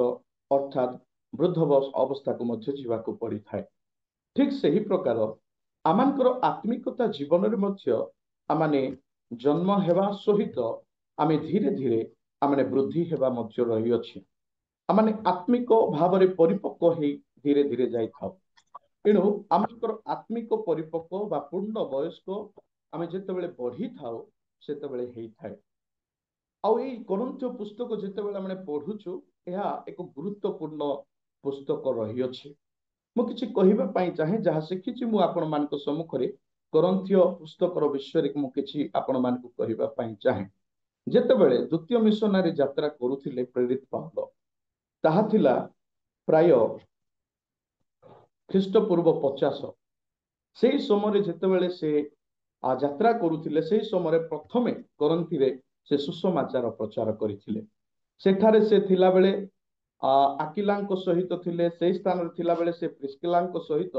ଅର୍ଥାତ୍ ବୃଦ୍ଧ ଅବସ୍ଥାକୁ ମଧ୍ୟ ଯିବାକୁ ପଡ଼ିଥାଏ। ଠିକ୍ ସେହି ପ୍ରକାର ଆମଙ୍କର ଆତ୍ମିକତା ଜୀବନରେ ମଧ୍ୟ ଆମେ ଜନ୍ମ ହେବା ସହିତ ଆମେ ଧୀରେ ଧୀରେ ଆମେ ବୃଦ୍ଧି ହେବା ମଧ୍ୟ ରହିଅଛି। ଆମେ ଆତ୍ମିକ ଭାବରେ ପରିପକ୍ୱ ହେଇ ଧୀରେ ଧୀରେ ଯାଇଥାଉ। ଏଣୁ ଆମଙ୍କର ଆତ୍ମିକ ପରିପକ୍ୱ ବା ପୂର୍ଣ୍ଣ ବୟସ୍କ ଆମେ ଯେତେବେଳେ ବଢିଥାଉ ସେତେବେଳେ ହେଇଥାଏ। ଆଉ ଏଇ କରନ୍ଥୀୟ ପୁସ୍ତକ ଯେତେବେଳେ ଆମେ ପଢୁଛୁ, ଏହା ଏକ ଗୁରୁତ୍ୱପୂର୍ଣ୍ଣ ପୁସ୍ତକ ରହିଅଛି। ମୁଁ କିଛି କହିବା ପାଇଁ ଚାହେଁ, ଯାହା ଶିଖିଛି ମୁଁ ଆପଣମାନଙ୍କ ସମ୍ମୁଖରେ କରନ୍ଥୀୟ ପୁସ୍ତକର ବିଷୟରେ ମୁଁ କିଛି ଆପଣମାନଙ୍କୁ କହିବା ପାଇଁ ଚାହେଁ। ଯେତେବେଳେ ଦ୍ୱିତୀୟ ମିଶନାରୀ ଯାତ୍ରା କରୁଥିଲେ ପ୍ରେରିତ ପାଉଲ, ତାହା ଥିଲା ପ୍ରାୟ ଖ୍ରୀଷ୍ଟପୂର୍ବ 50। ସେହି ସମୟରେ ଯେତେବେଳେ ସେ ଯାତ୍ରା କରୁଥିଲେ, ସେହି ସମୟରେ ପ୍ରଥମେ କରନ୍ଥୀରେ ସେ ସୁସମାଚାର ପ୍ରଚାର କରିଥିଲେ। ସେଠାରେ ସେ ଥିଲାବେଳେ ଆକିଲାଙ୍କ ସହିତ ଥିଲେ, ସେହି ସ୍ଥାନରେ ଥିଲାବେଳେ ସେ ପ୍ରିସ୍କିଲାଙ୍କ ସହିତ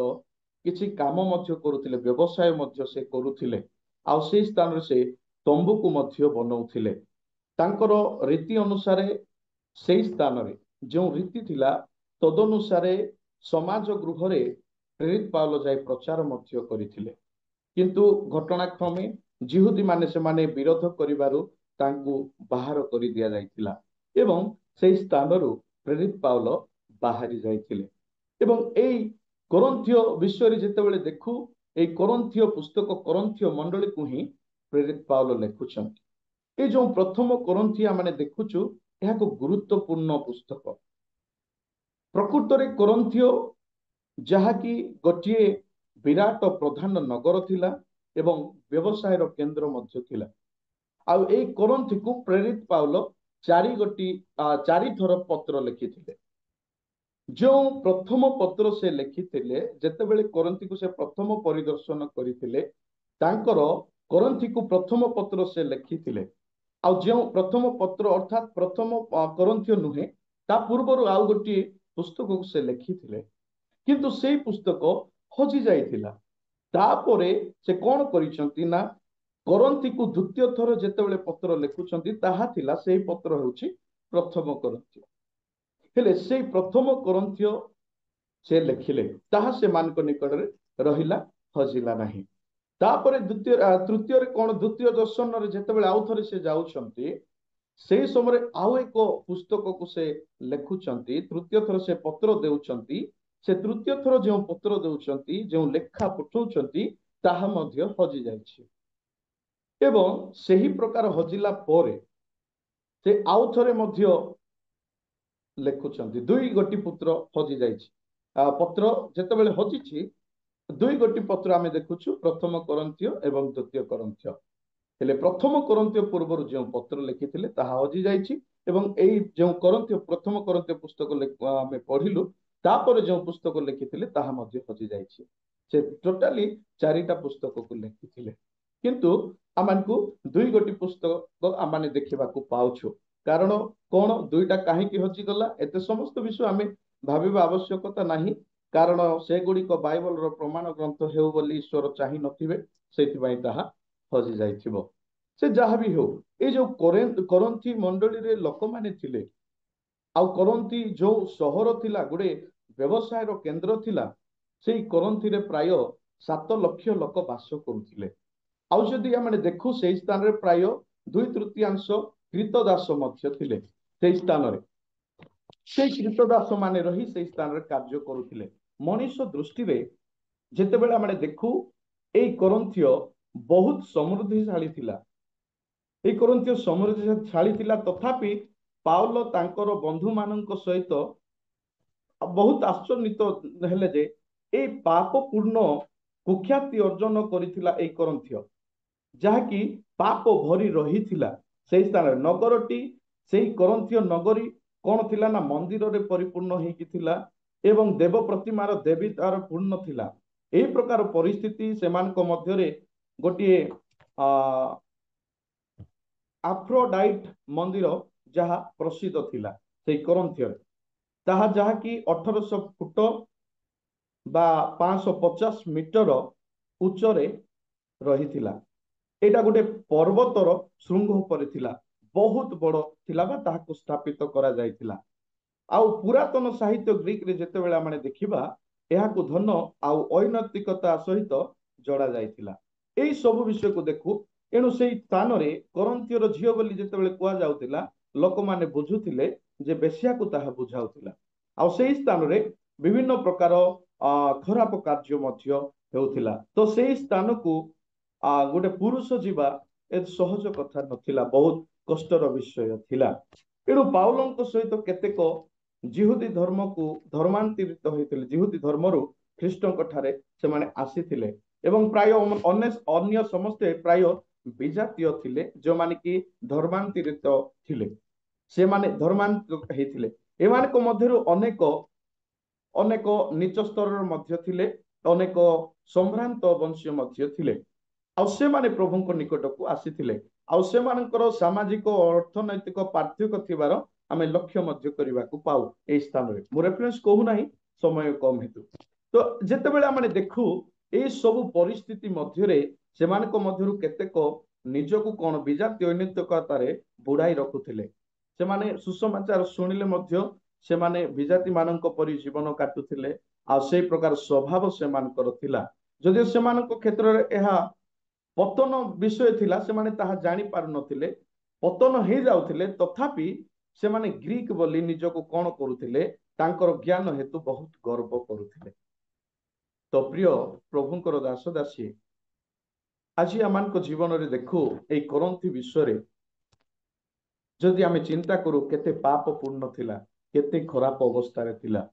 କିଛି କାମ ମଧ୍ୟ କରୁଥିଲେ, ବ୍ୟବସାୟ ମଧ୍ୟ ସେ କରୁଥିଲେ। ଆଉ ସେହି ସ୍ଥାନରେ ସେ ତମ୍ବୁକୁ ମଧ୍ୟ ବନଉଥିଲେ। ତାଙ୍କର ରୀତି ଅନୁସାରେ ସେହି ସ୍ଥାନରେ ଯେଉଁ ରୀତି ଥିଲା, ତଦନୁସାରେ ସମାଜ ଗୃହରେ ପ୍ରେରିତ ପାଉଲ ଯାଇ ପ୍ରଚାର ମଧ୍ୟ କରିଥିଲେ। କିନ୍ତୁ ଘଟଣାକ୍ରମେ ଜିହୁଦୀ ମାନେ ସେମାନେ ବିରୋଧ କରିବାରୁ ତାଙ୍କୁ ବାହାର କରି ଦିଆଯାଇଥିଲା ଏବଂ ସେହି ସ୍ଥାନରୁ ପ୍ରେରିତ ପାଉଲ ବାହାରି ଯାଇଥିଲେ। ଏବଂ ଏଇ କରନ୍ଥୀୟ ବିଷୟରେ ଯେତେବେଳେ ଦେଖୁ, এই କରନ୍ଥୀୟ ପୁସ୍ତକ କରନ୍ଥୀୟ ମଣ୍ଡଳୀକୁ ହିଁ ପ୍ରେରିତ ପାଉଲ ଲେଖୁଛନ୍ତି। ଏ ଯୋଉ ପ୍ରଥମ କରନ୍ଥୀଆ ମାନେ ଦେଖୁଛୁ, ଏହା ଏକ ଗୁରୁତ୍ୱପୂର୍ଣ୍ଣ ପୁସ୍ତକ। ପ୍ରକୃତରେ କରନ୍ଥୀୟ ଯାହାକି ଗୋଟିଏ ବିରାଟ ପ୍ରଧାନ ନଗର ଥିଲା ଏବଂ ବ୍ୟବସାୟର କେନ୍ଦ୍ର ମଧ୍ୟ ଥିଲା। ଆଉ ଏଇ କରନ୍ଥୀକୁ ପ୍ରେରିତ ପାଉଲ ଚାରି ଥର ପତ୍ର ଲେଖିଥିଲେ। ଯେଉଁ ପ୍ରଥମ ପତ୍ର ସେ ଲେଖିଥିଲେ, ଯେତେବେଳେ କରନ୍ଥୀକୁ ସେ ପ୍ରଥମ ପରିଦର୍ଶନ କରିଥିଲେ, ତାଙ୍କର କରନ୍ଥୀକୁ ପ୍ରଥମ ପତ୍ର ସେ ଲେଖିଥିଲେ। ଆଉ ଯେଉଁ ପ୍ରଥମ ପତ୍ର ଅର୍ଥାତ୍ ପ୍ରଥମ କରନ୍ଥୀୟ ନୁହେଁ, ତା ପୂର୍ବରୁ ଆଉ ଗୋଟିଏ ପୁସ୍ତକକୁ ସେ ଲେଖିଥିଲେ, କିନ୍ତୁ ସେଇ ପୁସ୍ତକ ହଜି ଯାଇଥିଲା। ତାପରେ ସେ କଣ କରିଛନ୍ତି ନା, କରନ୍ଥୀକୁ ଦ୍ୱିତୀୟ ଥର ଯେତେବେଳେ ପତ୍ର ଲେଖୁଛନ୍ତି, ତାହା ଥିଲା ସେଇ ପତ୍ର ହେଉଛି ପ୍ରଥମ କରନ୍ଥୀୟ। ହେଲେ ସେଇ ପ୍ରଥମ କରନ୍ଥୀୟ ସେ ଲେଖିଲେ, ତାହା ସେମାନଙ୍କ ନିକଟରେ ରହିଲା, ହଜିଲା ନାହିଁ। ତାପରେ ତୃତୀୟରେ କଣ, ଦ୍ୱିତୀୟ ଦର୍ଶନରେ ଯେତେବେଳେ ଆଉ ଥରେ ସେ ଯାଉଛନ୍ତି, ସେଇ ସମୟରେ ଆଉ ଏକ ପୁସ୍ତକକୁ ସେ ଲେଖୁଛନ୍ତି, ତୃତୀୟ ଥର ସେ ପତ୍ର ଦେଉଛନ୍ତି। ସେ ତୃତୀୟ ଥର ଯେଉଁ ପତ୍ର ଦେଉଛନ୍ତି, ଯେଉଁ ଲେଖା ପଠାଉଛନ୍ତି, ତାହା ମଧ୍ୟ ହଜି ଯାଇଛି। ଏବଂ ସେହି ପ୍ରକାର ହଜିଲା ପରେ ସେ ଆଉ ଥରେ ମଧ୍ୟ ଲେଖୁଛନ୍ତି। ଦୁଇ ଗୋଟି ପତ୍ର ହଜି ଯାଇଛି। ପତ୍ର ଯେତେବେଳେ ହଜିଛି, ଦୁଇ ଗୋଟି ପତ୍ର ଆମେ ଦେଖୁଛୁ, ପ୍ରଥମ କରନ୍ଥୀୟ ଏବଂ ଦ୍ୱିତୀୟ କରନ୍ଥୀୟ। ହେଲେ ପ୍ରଥମ କରନ୍ଥୀୟ ପୂର୍ବରୁ ଯେଉଁ ପତ୍ର ଲେଖିଥିଲେ ତାହା ହଜି ଯାଇଛି, ଏବଂ ଏଇ ଯେଉଁ ପ୍ରଥମ କରନ୍ଥୀୟ ପୁସ୍ତକ ଆମେ ପଢିଲୁ, ତାପରେ ଯେଉଁ ପୁସ୍ତକ ଲେଖିଥିଲେ ତାହା ମଧ୍ୟ ହଜି ଯାଇଛି। ସେ ଟୋଟାଲି 4ଟା ପୁସ୍ତକକୁ ଲେଖିଥିଲେ, କିନ୍ତୁ ଆମକୁ ଦୁଇ ଗୋଟି ପୁସ୍ତକ ଆମେ ଦେଖିବାକୁ ପାଉଛୁ। କାରଣ କଣ, ଦୁଇଟା କାହିଁକି ହଜିଗଲା, ଏତେ ସମସ୍ତ ବିଷୟ ଆମେ ଭାବିବା ଆବଶ୍ୟକତା ନାହିଁ। କାରଣ ସେଗୁଡିକ ବାଇବଲର ପ୍ରମାଣ ଗ୍ରନ୍ଥ ହେଉ ବୋଲି ଈଶ୍ୱର ଚାହିଁ ନଥିବେ, ସେଇଥିପାଇଁ ତାହା ହଜି ଯାଇଥିବ। ସେ ଯାହା ବି ହଉ, ଏଇ ଯୋଉ କରନ୍ଥୀ ମଣ୍ଡଳୀରେ ଲୋକମାନେ ଥିଲେ, ଆଉ କରନ୍ଥୀ ଯୋଉ ସହର ଥିଲା, ଗୋଟେ ବ୍ୟବସାୟର କେନ୍ଦ୍ର ଥିଲା, ସେଇ କରନ୍ଥୀରେ ପ୍ରାୟ 7 ଲକ୍ଷ ଲୋକ ବାସ କରୁଥିଲେ। ଆଉ ଯଦି ଆମେ ଦେଖୁ, ସେଇ ସ୍ଥାନରେ ପ୍ରାୟ 2/3 କ୍ରୀତଦାସ ମଧ୍ୟ ଥିଲେ। ସେଇ ସ୍ଥାନରେ ସେଇ କ୍ରୀତଦାସ ମାନେ ରହି ସେଇ ସ୍ଥାନରେ କାର୍ଯ୍ୟ କରୁଥିଲେ। ମଣିଷ ଦୃଷ୍ଟିରେ ଯେତେବେଳେ ଆମେ ଦେଖୁ, ଏଇ କରନ୍ଥୀୟ ବହୁତ ସମୃଦ୍ଧିଶାଳୀ ଥିଲା। ଏଇ କରନ୍ଥୀୟ ସମୃଦ୍ଧିଶାଳୀ ଥିଲା, ତଥାପି ପାଉଲ ତାଙ୍କର ବନ୍ଧୁ ମାନଙ୍କ ସହିତ ବହୁତ ଆଶ୍ଚର୍ଯ୍ୟିତ ହେଲେ ଯେ ଏଇ ପାପପୂର୍ଣ୍ଣ କୁଖ୍ୟାତି ଅର୍ଜନ କରିଥିଲା ଏଇ କରନ୍ଥୀୟ, ଯାହାକି ପାପ ଭରି ରହିଥିଲା ସେଇ ସ୍ଥାନରେ। ନଗରଟି, ସେଇ କରନ୍ଥୀୟ ନଗରୀ କଣ ଥିଲା ନା, ମନ୍ଦିରରେ ପରିପୂର୍ଣ୍ଣ ହେଇକି ଥିଲା ଏବଂ ଦେବ ପ୍ରତିମାର ଦେବୀ ତାର ପୂର୍ଣ୍ଣ ଥିଲା। ଏହି ପ୍ରକାର ପରିସ୍ଥିତି ସେମାନଙ୍କ ମଧ୍ୟରେ ଗୋଟିଏ ଆଫ୍ରୋଡାଇଟ୍ ମନ୍ଦିର ଯାହା ପ୍ରସିଦ୍ଧ ଥିଲା ସେଇ କରନ୍ଥୀୟରେ, ତାହା ଯାହାକି 1800 ଫୁଟ ବା 550 ମିଟର ଉଚ୍ଚରେ ରହିଥିଲା। ଏଇଟା ଗୋଟେ ପର୍ବତର ଶୃଙ୍ଗ ଉପରେ ଥିଲା, ବହୁତ ବଡ ଥିଲା ବା ତାହାକୁ ସ୍ଥାପିତ କରାଯାଇଥିଲା। ଆଉ ପୁରାତନ ସାହିତ୍ୟ ଗ୍ରୀକରେ ଯେତେବେଳେ ଆମେ ଦେଖିବା, ଏହାକୁ ଧନ ଆଉ ଐନୈତିକତା ସହିତ ଯୋଡା ଯାଇଥିଲା। ଏଇ ସବୁ ବିଷୟକୁ ଦେଖୁ। ଏଣୁ ସେଇ ସ୍ଥାନରେ କରନ୍ଥୀୟର ଝିଅ ବୋଲି ଯେତେବେଳେ କୁହାଯାଉଥିଲା, ଲୋକମାନେ ବୁଝୁଥିଲେ ଯେ ବେଶ୍ୟାକୁ ତାହା ବୁଝାଉଥିଲା। ଆଉ ସେଇ ସ୍ଥାନରେ ବିଭିନ୍ନ ପ୍ରକାର ଖରାପ କାର୍ଯ୍ୟ ମଧ୍ୟ ହେଉଥିଲା। ତ ସେଇ ସ୍ଥାନକୁ ଗୋଟେ ପୁରୁଷ ଯିବା ଏ ସହଜ କଥା ନଥିଲା, ବହୁତ କଷ୍ଟର ବିଷୟ ଥିଲା। ଏଣୁ ପାଉଲଙ୍କ ସହିତ କେତେକ ଜିହୁଦୀ ଧର୍ମକୁ ଧର୍ମାନ୍ତରିତ ହୋଇଥିଲେ, ଜିହୁଦୀ ଧର୍ମରୁ ଖ୍ରୀଷ୍ଟଙ୍କ ଠାରେ ସେମାନେ ଆସିଥିଲେ ଏବଂ ପ୍ରାୟ ଅନ୍ୟ ସମସ୍ତେ ପ୍ରାୟ ବିଜାତୀୟ ଥିଲେ, ଯେଉଁମାନେ କି ଧର୍ମାନ୍ତରିତ ଥିଲେ, ସେମାନେ ଧର୍ମାନ୍ତରିତ ହେଇଥିଲେ। ଏମାନଙ୍କ ମଧ୍ୟରୁ ଅନେକ ନିଚ ସ୍ତରର ମଧ୍ୟ ଥିଲେ, ଅନେକ ସମ୍ଭ୍ରାନ୍ତ ବଂଶୀୟ ମଧ୍ୟ ଥିଲେ। ଆଉ ସେମାନେ ପ୍ରଭୁଙ୍କ ନିକଟକୁ ଆସିଥିଲେ, ଆଉ ସେମାନଙ୍କର ସାମାଜିକ ଓ ଅର୍ଥନୈତିକ ପାର୍ଥକ୍ୟ ଥିବାର ଆମେ ଲକ୍ଷ୍ୟ ମଧ୍ୟ କରିବାକୁ ପାଉ ଏଇ ସ୍ଥାନରେ। ମୁଁ ରେଫରେନ୍ସ କହୁନାହିଁ, ସମୟ କମ ହେତୁ। ତ ଯେତେବେଳେ ଆମେ ଦେଖୁ ଏଇ ସବୁ ପରିସ୍ଥିତି ମଧ୍ୟରେ ସେମାନଙ୍କ ମଧ୍ୟରୁ କେତେକ ନିଜକୁ କଣ ବିଜାତୀୟ ଐନୈତିକତାରେ ବୁଡାଇ ରଖୁଥିଲେ। ସେମାନେ ସୁସମାଚାର ଶୁଣିଲେ ମଧ୍ୟ ସେମାନେ ବିଜାତି ମାନଙ୍କ ପରି ଜୀବନ କାଟୁଥିଲେ, ଆଉ ସେଇ ପ୍ରକାର ସ୍ୱଭାବ ସେମାନଙ୍କର ଥିଲା। ଯଦିଓ ସେମାନଙ୍କ କ୍ଷେତ୍ରରେ ଏହା ପତନ ବିଷୟ ଥିଲା, ସେମାନେ ତାହା ଜାଣି ପାରୁନଥିଲେ, ପତନ ହେଇଯାଉଥିଲେ, ତଥାପି ସେମାନେ ଗ୍ରୀକ ବୋଲି ନିଜକୁ କଣ କରୁଥିଲେ, ତାଙ୍କର ଜ୍ଞାନ ହେତୁ ବହୁତ ଗର୍ବ କରୁଥିଲେ। ତ ପ୍ରିୟ प्रभुंकर दास दासी आज आम जीवन में देखू ये करंथी विषय जदि आम चिंता करूँ केते पाप पूर्ण थिला केते खराब अवस्था थिला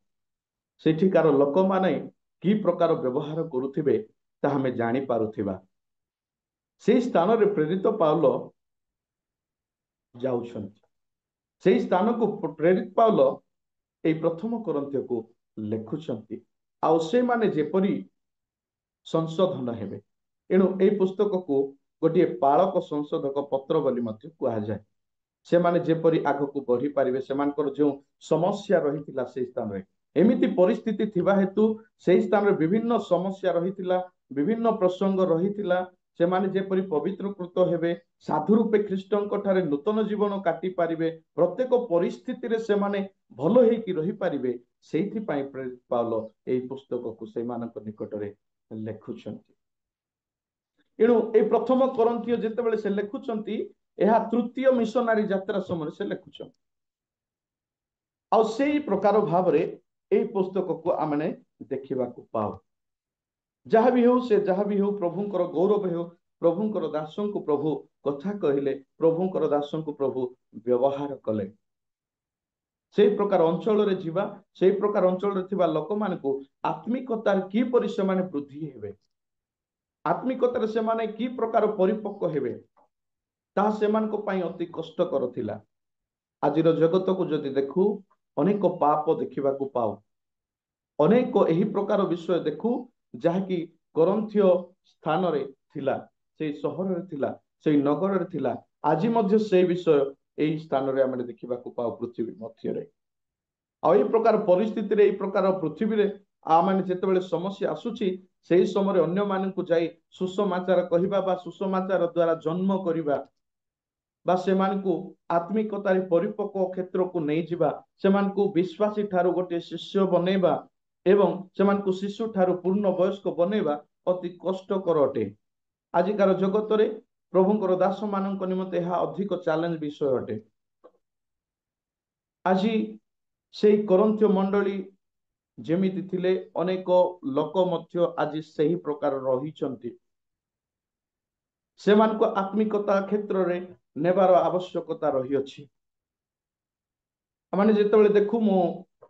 सेठिकार लोक माने कि प्रकार व्यवहार करुथिबे ता हमें जानी पारुथिबा से स्थान रे प्रेरित पाउल जाउछन्ति से स्थान को प्रेरित पाउल ए प्रथम करंथी को लेखुछन्ति आउ से माने जेपरी संशोधन हेबे एणु ए पुस्तक को गोटे पालक संशोधक पत्र बोली मध्य कहा जाए से माने जेपरी आग को बढ़ी पारिबे सेमानकर जो समस्या रहितिला से स्थान रे एमिति परिस्थिति थिबा हेतु से स्थान रे विभिन्न समस्या रहितिला विभिन्न प्रसंग रहितिला से माने जेपरी पवित्रकृत हेबे साधु रूपे ख्रीष्टन ठारे नूतन जीवन काटी पारिबे प्रत्येक परिस्थिति रे से माने भलो हेकी रही पारिबे सेथि पई प्रेरित पाउल एई पुस्तक को सेमानक निकट रे लेखुछन्ति एणु ए प्रथम करंथीय जेतेबेले से लेखुछन्ति यह तृतीय मिशनारी यात्रा समय से लिखुछन आ से प्रकार भाव ए पुस्तक को आमने देखा पाओ जहाँ भी हो से जहाँ भी हो प्रभुंकर गौरव हो प्रभुंकर दासों को प्रभु कथा कहले प्रभुंकर दासों को प्रभु व्यवहार कले से प्रकार अंचल रे जीवा से प्रकार अंचल रे थिबा लोक मान को आत्मिकतार की परि से माने वृद्धि हेबे आत्मिकतार से माने की प्रकार परिपक्व हेबे ता सेमान को पाई अति कष्टकर थिला आजिर जगत को जदि देखू अनेक पाप देखा पाओ अनेक एही प्रकार विषय देखू जहाँकि करंथीय स्थान रे थिला से सहर रे थिला से नगर रे थिला आज मध्य से विषय एही स्थान रे आमे देखा पाओ पृथ्वी मध्य रे आ एही प्रकार परिस्थिति रे एही प्रकार पृथ्वी रे आमे जेतेबेले समस्या आसुची से समय अन्य मान को जाई सुसमाचार कहिबा बा सुसमाचार द्वारा जन्म करिबा बा सेमान को आत्मिकतार परिपक्व क्षेत्र को नहीं जिबा सेमान को विश्वासी ठारू गोटे शिष्य बनेबा एवं सेमान को शिशु ठारू पूर्ण वयस्क बनेबा अति कष्टकर अटे आजिकार जगत रे प्रभुंकर दास मानक निमंते यह अधिक चैलेंज विषय अटे आज से करंथीय मंडली जेमिति थिले अनेक लोक मध्य आज सही प्रकार रहिचंती सेमान को आत्मिकता क्षेत्र रे नेबार आवश्यकता रही अछि माने जेतेबेले देखू मो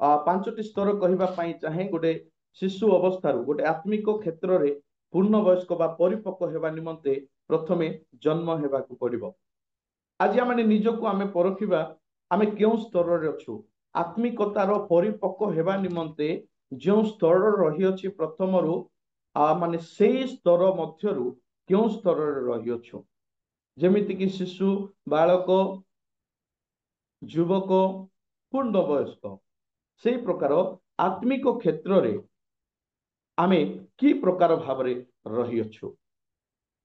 पांचटी स्तर कहिबा पई चाहे गोटे शिशु अवस्था गोटे आत्मिक क्षेत्र रे पूर्ण वयस्क बा परिपक्व हेबा निमंते प्रथमे जन्म हेबा को पड़िबो आज आमे निजको आमे परखिबा आमे केउ स्तर रे अछु आत्मिकतार परिपक्व हेबा निमंते जो स्तर रही अछि प्रथमरु माने सेही स्तर मध्यरु केउ स्तर रे रही अछु जेमिति कि शिशु बालक युवक पूर्ण वयस्क से प्रकार आत्मिक क्षेत्र रे आमे की प्रकार भाव रे रही अछु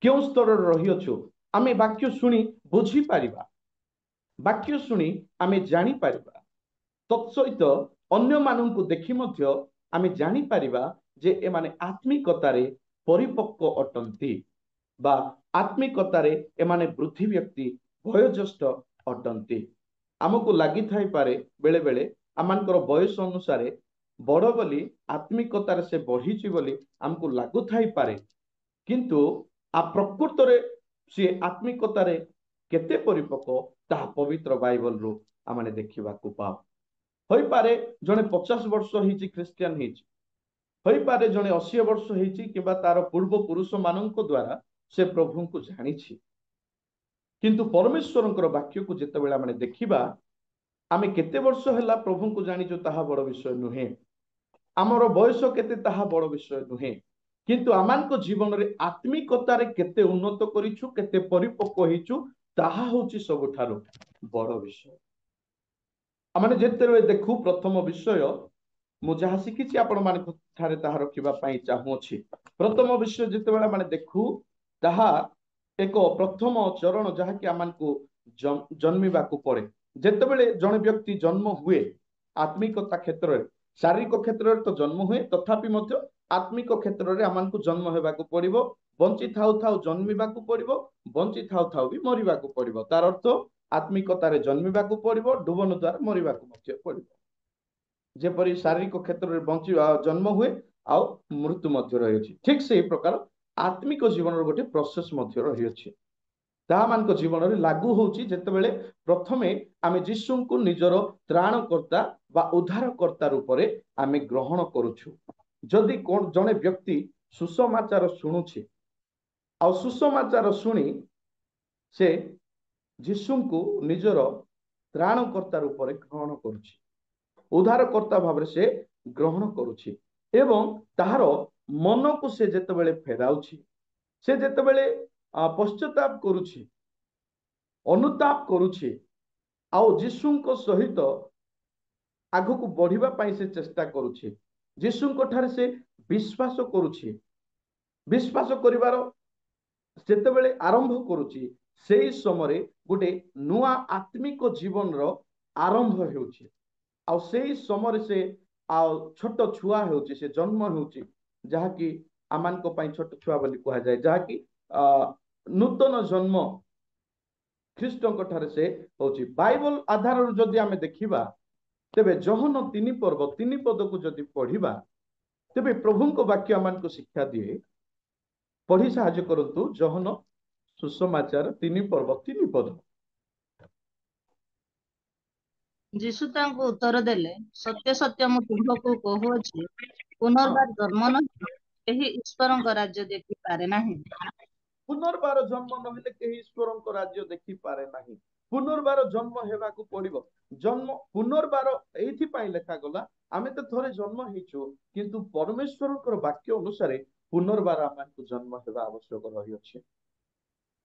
क्यों स्तर रही अछु आमे वाक्य सुनी बुझी पारिबा वाक्य सुनी आमे जानी पारिबा तत्सहित अन्य मानन को देखि मध्य आमे जानी पारिबा जे ए माने आत्मिकतारे परिपक्व अटंती बा आत्मिकतारे एमाने वृद्धि व्यक्ति वयोज्येष्ठ अटंती आमको लगी थाई पारे बेले बेले आमानकर बयस अनुसार बड़ बोली आत्मिकतारे से बढ़ी बोली आमको लागू थाई पारे किंतु आ प्रकृत रे से आत्मिकतारे केते परिपक्व ता पवित्र बाइबल रो आमाने देखिबा को पाओ होई पारे जने 50 वर्ष हिची क्रिश्चियन हिची होई पारे जने 80 वर्ष हिची किबा तार पूर्व पुरुष मानक द्वारा से प्रभु को जानी किंतु परमेश्वर वाक्य को जितेबाला आमे देखिबा आमे केते वर्ष हैला प्रभु को जानिचु ताहा बड़ विषय नुहे आमर बयस केते ताहा बड़ विषय नुहे किंतु आमानक जीवन रे आत्मिकतारे केते उन्नत करिछु केते परिपक्व हिचु ताहा होची सबठारो बड़ विषय आमाने जेते देखु प्रथम विषय मु जहा शिखिछि आपण मान ठारे ताहा रखिबा पई चाहू अछि प्रथम विषय जेतेबाला माने देखु ताहा एक प्रथम चरण जहा कि आमान को जन्मिबा को पड़े जेतेबेले जने व्यक्ति जन्म हुए आत्मिकता क्षेत्र रे शारीरिक क्षेत्र रे तो जन्म हुए तथापि मध्य आत्मिक क्षेत्र रे आमान को जन्म हेबा को पड़िबो बंची थाउ थाउ जन्मिबा को पड़िबो बंची थाउ थाउ भी मरिबा को पड़िबो तार अर्थ आत्मिकता रे जन्मिबा को पड़िबो डुबन द्वारा मरिबा को मध्य पड़िबो जेपरि शारीरिक क्षेत्र रे बंची जन्म हुए ଆଉ ମୃତ୍ୟୁ ମଧ୍ୟ ରହିଅଛି। ଠିକ ସେଇ ପ୍ରକାର ଆତ୍ମିକ ଜୀବନର ଗୋଟେ ପ୍ରୋସେସ ମଧ୍ୟ ରହିଅଛି। ତାହା ମାନଙ୍କ ଜୀବନରେ ଲାଗୁ ହଉଛି ଯେତେବେଳେ ପ୍ରଥମେ ଆମେ ଯୀଶୁଙ୍କୁ ନିଜର ତ୍ରାଣକର୍ତ୍ତା ବା ଉଦ୍ଧାରକର୍ତ୍ତା ରୂପରେ ଆମେ ଗ୍ରହଣ କରୁଛୁ। ଯଦି ଜଣେ ବ୍ୟକ୍ତି ସୁସମାଚାର ଶୁଣୁଛି ଆଉ ସୁସମାଚାର ଶୁଣି ସେ ଯୀଶୁଙ୍କୁ ନିଜର ତ୍ରାଣକର୍ତ୍ତା ରୂପରେ ଗ୍ରହଣ କରୁଛି, ଉଦ୍ଧାରକର୍ତ୍ତା ଭାବରେ ସେ ଗ୍ରହଣ କରୁଛି ଏବଂ ତାହାର ମନକୁ ସେ ଯେତେବେଳେ ଫେରାଉଛି, ସେ ଯେତେବେଳେ ପଶ୍ଚାତାପ କରୁଛି, ଅନୁତାପ କରୁଛି ଆଉ ଯୀଶୁଙ୍କ ସହିତ ଆଗକୁ ବଢିବା ପାଇଁ ସେ ଚେଷ୍ଟା କରୁଛି, ଯୀଶୁଙ୍କ ଠାରେ ସେ ବିଶ୍ୱାସ କରୁଛି, ବିଶ୍ୱାସ କରିବାର ଯେତେବେଳେ ଆରମ୍ଭ କରୁଛି ସେଇ ସମୟରେ ଗୋଟେ ନୂଆ ଆତ୍ମିକ ଜୀବନର ଆରମ୍ଭ ହେଉଛି। ଆଉ ସେଇ ସମୟରେ ସେ ଆଉ ଛୋଟ ଛୁଆ ହେଉଛି, ସେ ଜନ୍ମ ହେଉଛି, ଯାହାକି ଆମମାନଙ୍କ ପାଇଁ ଛୋଟ ଛୁଆ ବୋଲି କୁହାଯାଏ, ଯାହାକି ନୂତନ ଜନ୍ମ ଖ୍ରୀଷ୍ଟଙ୍କ ଠାରେ ସେ ହଉଛି। ବାଇବଲ ଆଧାରରୁ ଯଦି ଆମେ ଦେଖିବା ତେବେ ଯୋହନ 3 ପର୍ବ 3 ପଦକୁ ଯଦି ପଢିବା ତେବେ ପ୍ରଭୁଙ୍କ ବାକ୍ୟ ଆମମାନଙ୍କୁ ଶିକ୍ଷା ଦିଏ। ପଢି ସାହାଯ୍ୟ କରନ୍ତୁ ଯୋହନ ସୁସମାଚାର 3 ପର୍ବ 3 ପଦ। ଯୀଶୁ ତାଙ୍କୁ ଉତ୍ତର ଦେଲେ, ସତ୍ୟ ସତ୍ୟ ମୁଁ ତୁମ୍ଭକୁ କହୁଅଛି, ପୁନର୍ବାର ଜନ୍ମ ନହେଲେ କେହି ଈଶ୍ୱରଙ୍କ ରାଜ୍ୟ ଦେଖିପାରେ ନାହିଁ। ପୁନର୍ବାର ଜନ୍ମ ନହେଲେ କେହି ଈଶ୍ୱରଙ୍କ ରାଜ୍ୟ ଦେଖିପାରେ ନାହିଁ। ପୁନର୍ବାର ଜନ୍ମ ହେବାକୁ ପଡିବ। ପୁନର୍ବାର ଏଇଥିପାଇଁ ଲେଖାଗଲା, ଆମେ ତ ଥରେ ଜନ୍ମ ହେଇଛୁ, କିନ୍ତୁ ପରମେଶ୍ୱରଙ୍କର ବାକ୍ୟ ଅନୁସାରେ ପୁନର୍ବାର ଆମକୁ ଜନ୍ମ ହେବା ଆବଶ୍ୟକ ରହିଅଛି।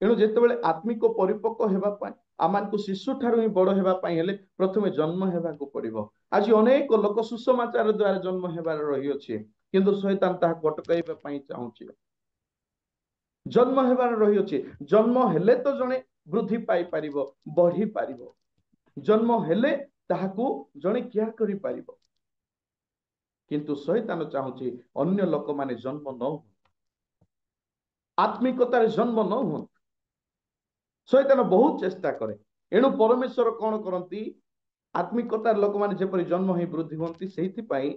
ଏଣୁ ଯେତେବେଳେ ଆତ୍ମିକ ପରିପକ୍ୱ ହେବା ପାଇଁ ଆମକୁ ଶିଶୁ ଠାରୁ ହିଁ ବଡ ହେବା ପାଇଁ ହେଲେ ପ୍ରଥମେ ଜନ୍ମ ହେବାକୁ ପଡିବ। ଆଜି ଅନେକ ଲୋକ ସୁସମାଚାର ଦ୍ୱାରା ଜନ୍ମ ହେବାର ରହିଅଛି, କିନ୍ତୁ ଶୈତାନ ତାହାକୁ ଅଟକାଇବା ପାଇଁ ଚାହୁଁଛି। ଜନ୍ମ ହେବାର ରହିଅଛି, ଜନ୍ମ ହେଲେ ତ ଜଣେ ବୃଦ୍ଧି ପାଇପାରିବ, ବଢି ପାରିବ, ଜନ୍ମ ହେଲେ ତାହାକୁ ଜଣେ କେୟାର କରିପାରିବ। କିନ୍ତୁ ଶୈତାନ ଚାହୁଁଛି ଅନ୍ୟ ଲୋକମାନେ ଜନ୍ମ ନ ହୁଅନ୍ତୁ, ଆତ୍ମିକତାରେ ଜନ୍ମ ନ ହୁଅନ୍ତୁ। ଶୈତାନ ବହୁତ ଚେଷ୍ଟା କରେ। ଏଣୁ ପରମେଶ୍ୱର କଣ କରନ୍ତି, ଆତ୍ମିକତାର ଲୋକମାନେ ଯେପରି ଜନ୍ମ ହେଇ ବୃଦ୍ଧି ହୁଅନ୍ତି, ସେଇଥିପାଇଁ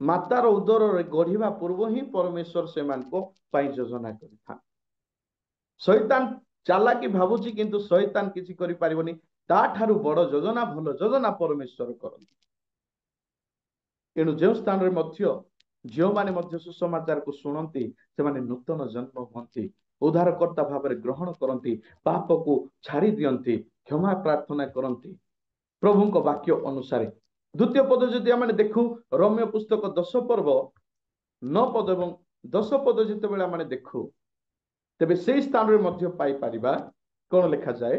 ମାତାର ଉଦରରେ ଗଢିବା ପୂର୍ବ ହିଁ ପରମେଶ୍ୱର ସେମାନଙ୍କ ପାଇଁ ଯୋଜନା କରିଥାନ୍ତି। ଶୈତାନ ଚାଲାକି ଭାବୁଛି, କିନ୍ତୁ ଶୈତାନ କିଛି କରିପାରିବନି। ତାଠାରୁ ବଡ ଯୋଜନା, ଭଲ ଯୋଜନା ପରମେଶ୍ୱର କରନ୍ତି। ଏଣୁ ଯେଉଁ ସ୍ଥାନରେ ମଧ୍ୟ ଝିଅମାନେ ମଧ୍ୟ ସୁସମାଚାରକୁ ଶୁଣନ୍ତି, ସେମାନେ ନୂତନ ଜନ୍ମ ହୁଅନ୍ତି, ଉଦ୍ଧାରକର୍ତ୍ତା ଭାବରେ ଗ୍ରହଣ କରନ୍ତି, ପାପକୁ ଛାଡି ଦିଅନ୍ତି, କ୍ଷମା ପ୍ରାର୍ଥନା କରନ୍ତି ପ୍ରଭୁଙ୍କ ବାକ୍ୟ ଅନୁସାରେ। ଦ୍ୱିତୀୟ ପଦ ଯଦି ଆମେ ଦେଖୁ, ରୋମୀୟ ପୁସ୍ତକ 10 ପର୍ବ 9 ପଦ ଏବଂ 10 ପଦ ଯେତେବେଳେ ଆମେ ଦେଖୁ, ତେବେ ସେଇ ସ୍ଥାନରେ ମଧ୍ୟ ପାଇପାରିବା କଣ ଲେଖାଯାଏ।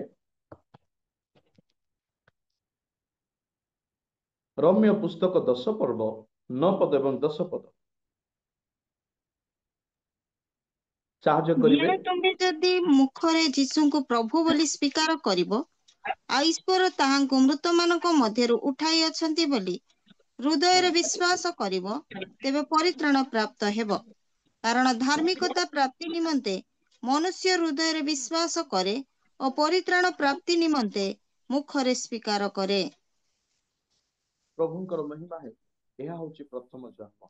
ରୋମୀୟ ପୁସ୍ତକ 10 ପର୍ବ 9 ପଦ ଏବଂ 10 ପଦ ସାହାଯ୍ୟ କରିବେ। ତୁମେ ଯଦି ମୁଖରେ ଯୀଶୁଙ୍କୁ ପ୍ରଭୁ ବୋଲି ସ୍ୱୀକାର କରିବ ଆଉ ଈଶ୍ୱର ତାହାଙ୍କୁ ମୃତମାନଙ୍କ ମଧ୍ୟରୁ ଉଠାଇ ଅଛନ୍ତି ବୋଲି ହୃଦୟରେ ବିଶ୍ୱାସ କରିବ, ତେବେ ପରିତ୍ରାଣ ପ୍ରାପ୍ତ ହେବ। କାରଣ ଧାର୍ମିକତା ପ୍ରାପ୍ତି ନିମନ୍ତେ ମନୁଷ୍ୟ ହୃଦୟରେ ବିଶ୍ୱାସ କରେ ଓ ପରିତ୍ରାଣ ପ୍ରାପ୍ତି ନିମନ୍ତେ ମୁଖରେ ସ୍ୱୀକାର କରେ। ପ୍ରଭୁଙ୍କର ମହିମା ହେଉ। ଏହା ହେଉଛି ପ୍ରଥମ ଜନ୍ମ।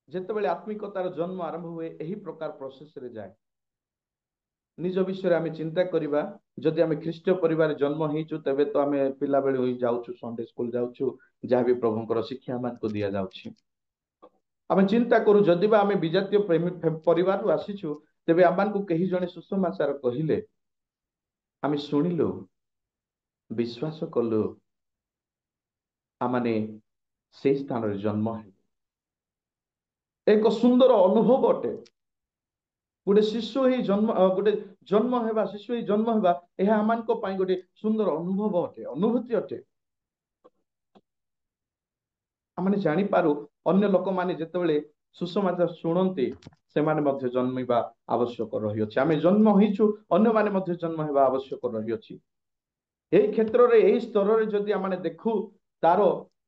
ଯେତେବେଳେ ଆତ୍ମିକତାର ଜନ୍ମ ଆରମ୍ଭ ହୁଏ, ଏହି ପ୍ରକାର ପ୍ରୋସେସରେ ଯାଏ। ନିଜ ବିଷୟରେ ଆମେ ଚିନ୍ତା କରିବା। ଯଦି ଆମେ ଖ୍ରୀଷ୍ଟୀୟ ପରିବାରରେ ଜନ୍ମ ହେଇଛୁ, ତେବେ ତ ଆମେ ପିଲାବେଳୁ ହିଁ ଯାଉଛୁ, ସଣ୍ଡେ ସ୍କୁଲ ଯାଉଛୁ, ଯାହା ବି ପ୍ରଭୁଙ୍କର ଶିକ୍ଷା ଆମକୁ ଦିଆଯାଉଛି। ଆମେ ଚିନ୍ତା କରୁ, ଯଦି ବା ଆମେ ବିଜାତୀୟ ପରିବାରରୁ ଆସିଛୁ, ତେବେ ଆମକୁ କେହି ଜଣେ ସୁସମାଚାର କହିଲେ, ଆମେ ଶୁଣିଲୁ, ବିଶ୍ୱାସ କଲୁ, ଆମମାନେ ସେଇ ସ୍ଥାନରେ ଜନ୍ମ ହେଲୁ। ଏକ ସୁନ୍ଦର ଅନୁଭବ ଅଟେ। ଗୋଟେ ଶିଶୁ ହେଇ ଜନ୍ମ ହେବା, ଶିଶୁ ହେଇ ଜନ୍ମ ହେବା, ଏହା ଆମମାନଙ୍କ ପାଇଁ ଗୋଟେ ସୁନ୍ଦର ଅନୁଭବ ଅଟେ, ଅନୁଭୂତି ଅଟେ। ଆମେ ଜାଣିପାରୁ ଅନ୍ୟ ଲୋକମାନେ ଯେତେବେଳେ ସୁସମାଚାର ଶୁଣନ୍ତି, ସେମାନେ ମଧ୍ୟ ଜନ୍ମିବା ଆବଶ୍ୟକ ରହିଅଛି। ଆମେ ଜନ୍ମ ହେଇଛୁ, ଅନ୍ୟମାନେ ମଧ୍ୟ ଜନ୍ମ ହେବା ଆବଶ୍ୟକ ରହିଅଛି। ଏହି କ୍ଷେତ୍ରରେ, ଏହି ସ୍ତରରେ ଯଦି ଆମେ ଦେଖୁ, ତାର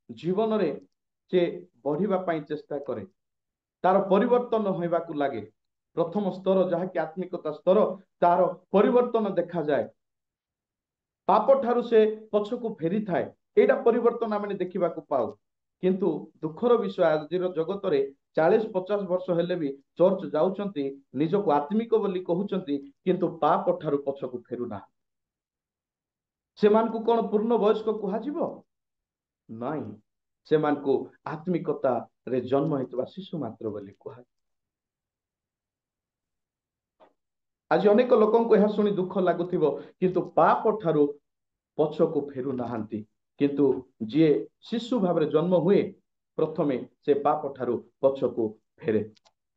ଜୀବନରେ ସେ ବଢିବା ପାଇଁ ଚେଷ୍ଟା କରେ, ତାର ପରିବର୍ତ୍ତନ ହେବାକୁ ଲାଗେ। ପ୍ରଥମ ସ୍ତର ଯାହାକି ଆତ୍ମିକତା ସ୍ତର, ତାର ପରିବର୍ତ୍ତନ ଦେଖାଯାଏ। ପାପ ଠାରୁ ସେ ପଛକୁ ଫେରିଥାଏ, ଏଇଟା ପରିବର୍ତ୍ତନ ଆମେ ଦେଖିବାକୁ ପାଉ। କିନ୍ତୁ ଦୁଃଖର ବିଷୟ ଆଜିର ଜଗତରେ 40-50 ବର୍ଷ ହେଲେ ବି ଚର୍ଚ୍ଚ ଯାଉଛନ୍ତି, ନିଜକୁ ଆତ୍ମିକ ବୋଲି କହୁଛନ୍ତି, କିନ୍ତୁ ପାପ ଠାରୁ ପଛକୁ ଫେରୁନାହାନ୍ତି। ସେମାନଙ୍କୁ କଣ ପୂର୍ଣ୍ଣ ବୟସ୍କ କୁହାଯିବ? ନାଇଁ, ସେମାନଙ୍କୁ ଆତ୍ମିକତାରେ ଜନ୍ମ ହେଇଥିବା ଶିଶୁ ମାତ୍ର ବୋଲି କୁହାଯିବ। ଆଜି ଅନେକ ଲୋକଙ୍କୁ ଏହା ଶୁଣି ଦୁଃଖ ଲାଗୁଥିବ, କିନ୍ତୁ ପାପ ଠାରୁ ପଛକୁ ଫେରୁନାହାନ୍ତି। କିନ୍ତୁ ଯିଏ ଶିଶୁ ଭାବରେ ଜନ୍ମ ହୁଏ, ପ୍ରଥମେ ସେ ପାପ ଠାରୁ ପଛକୁ ଫେରେ।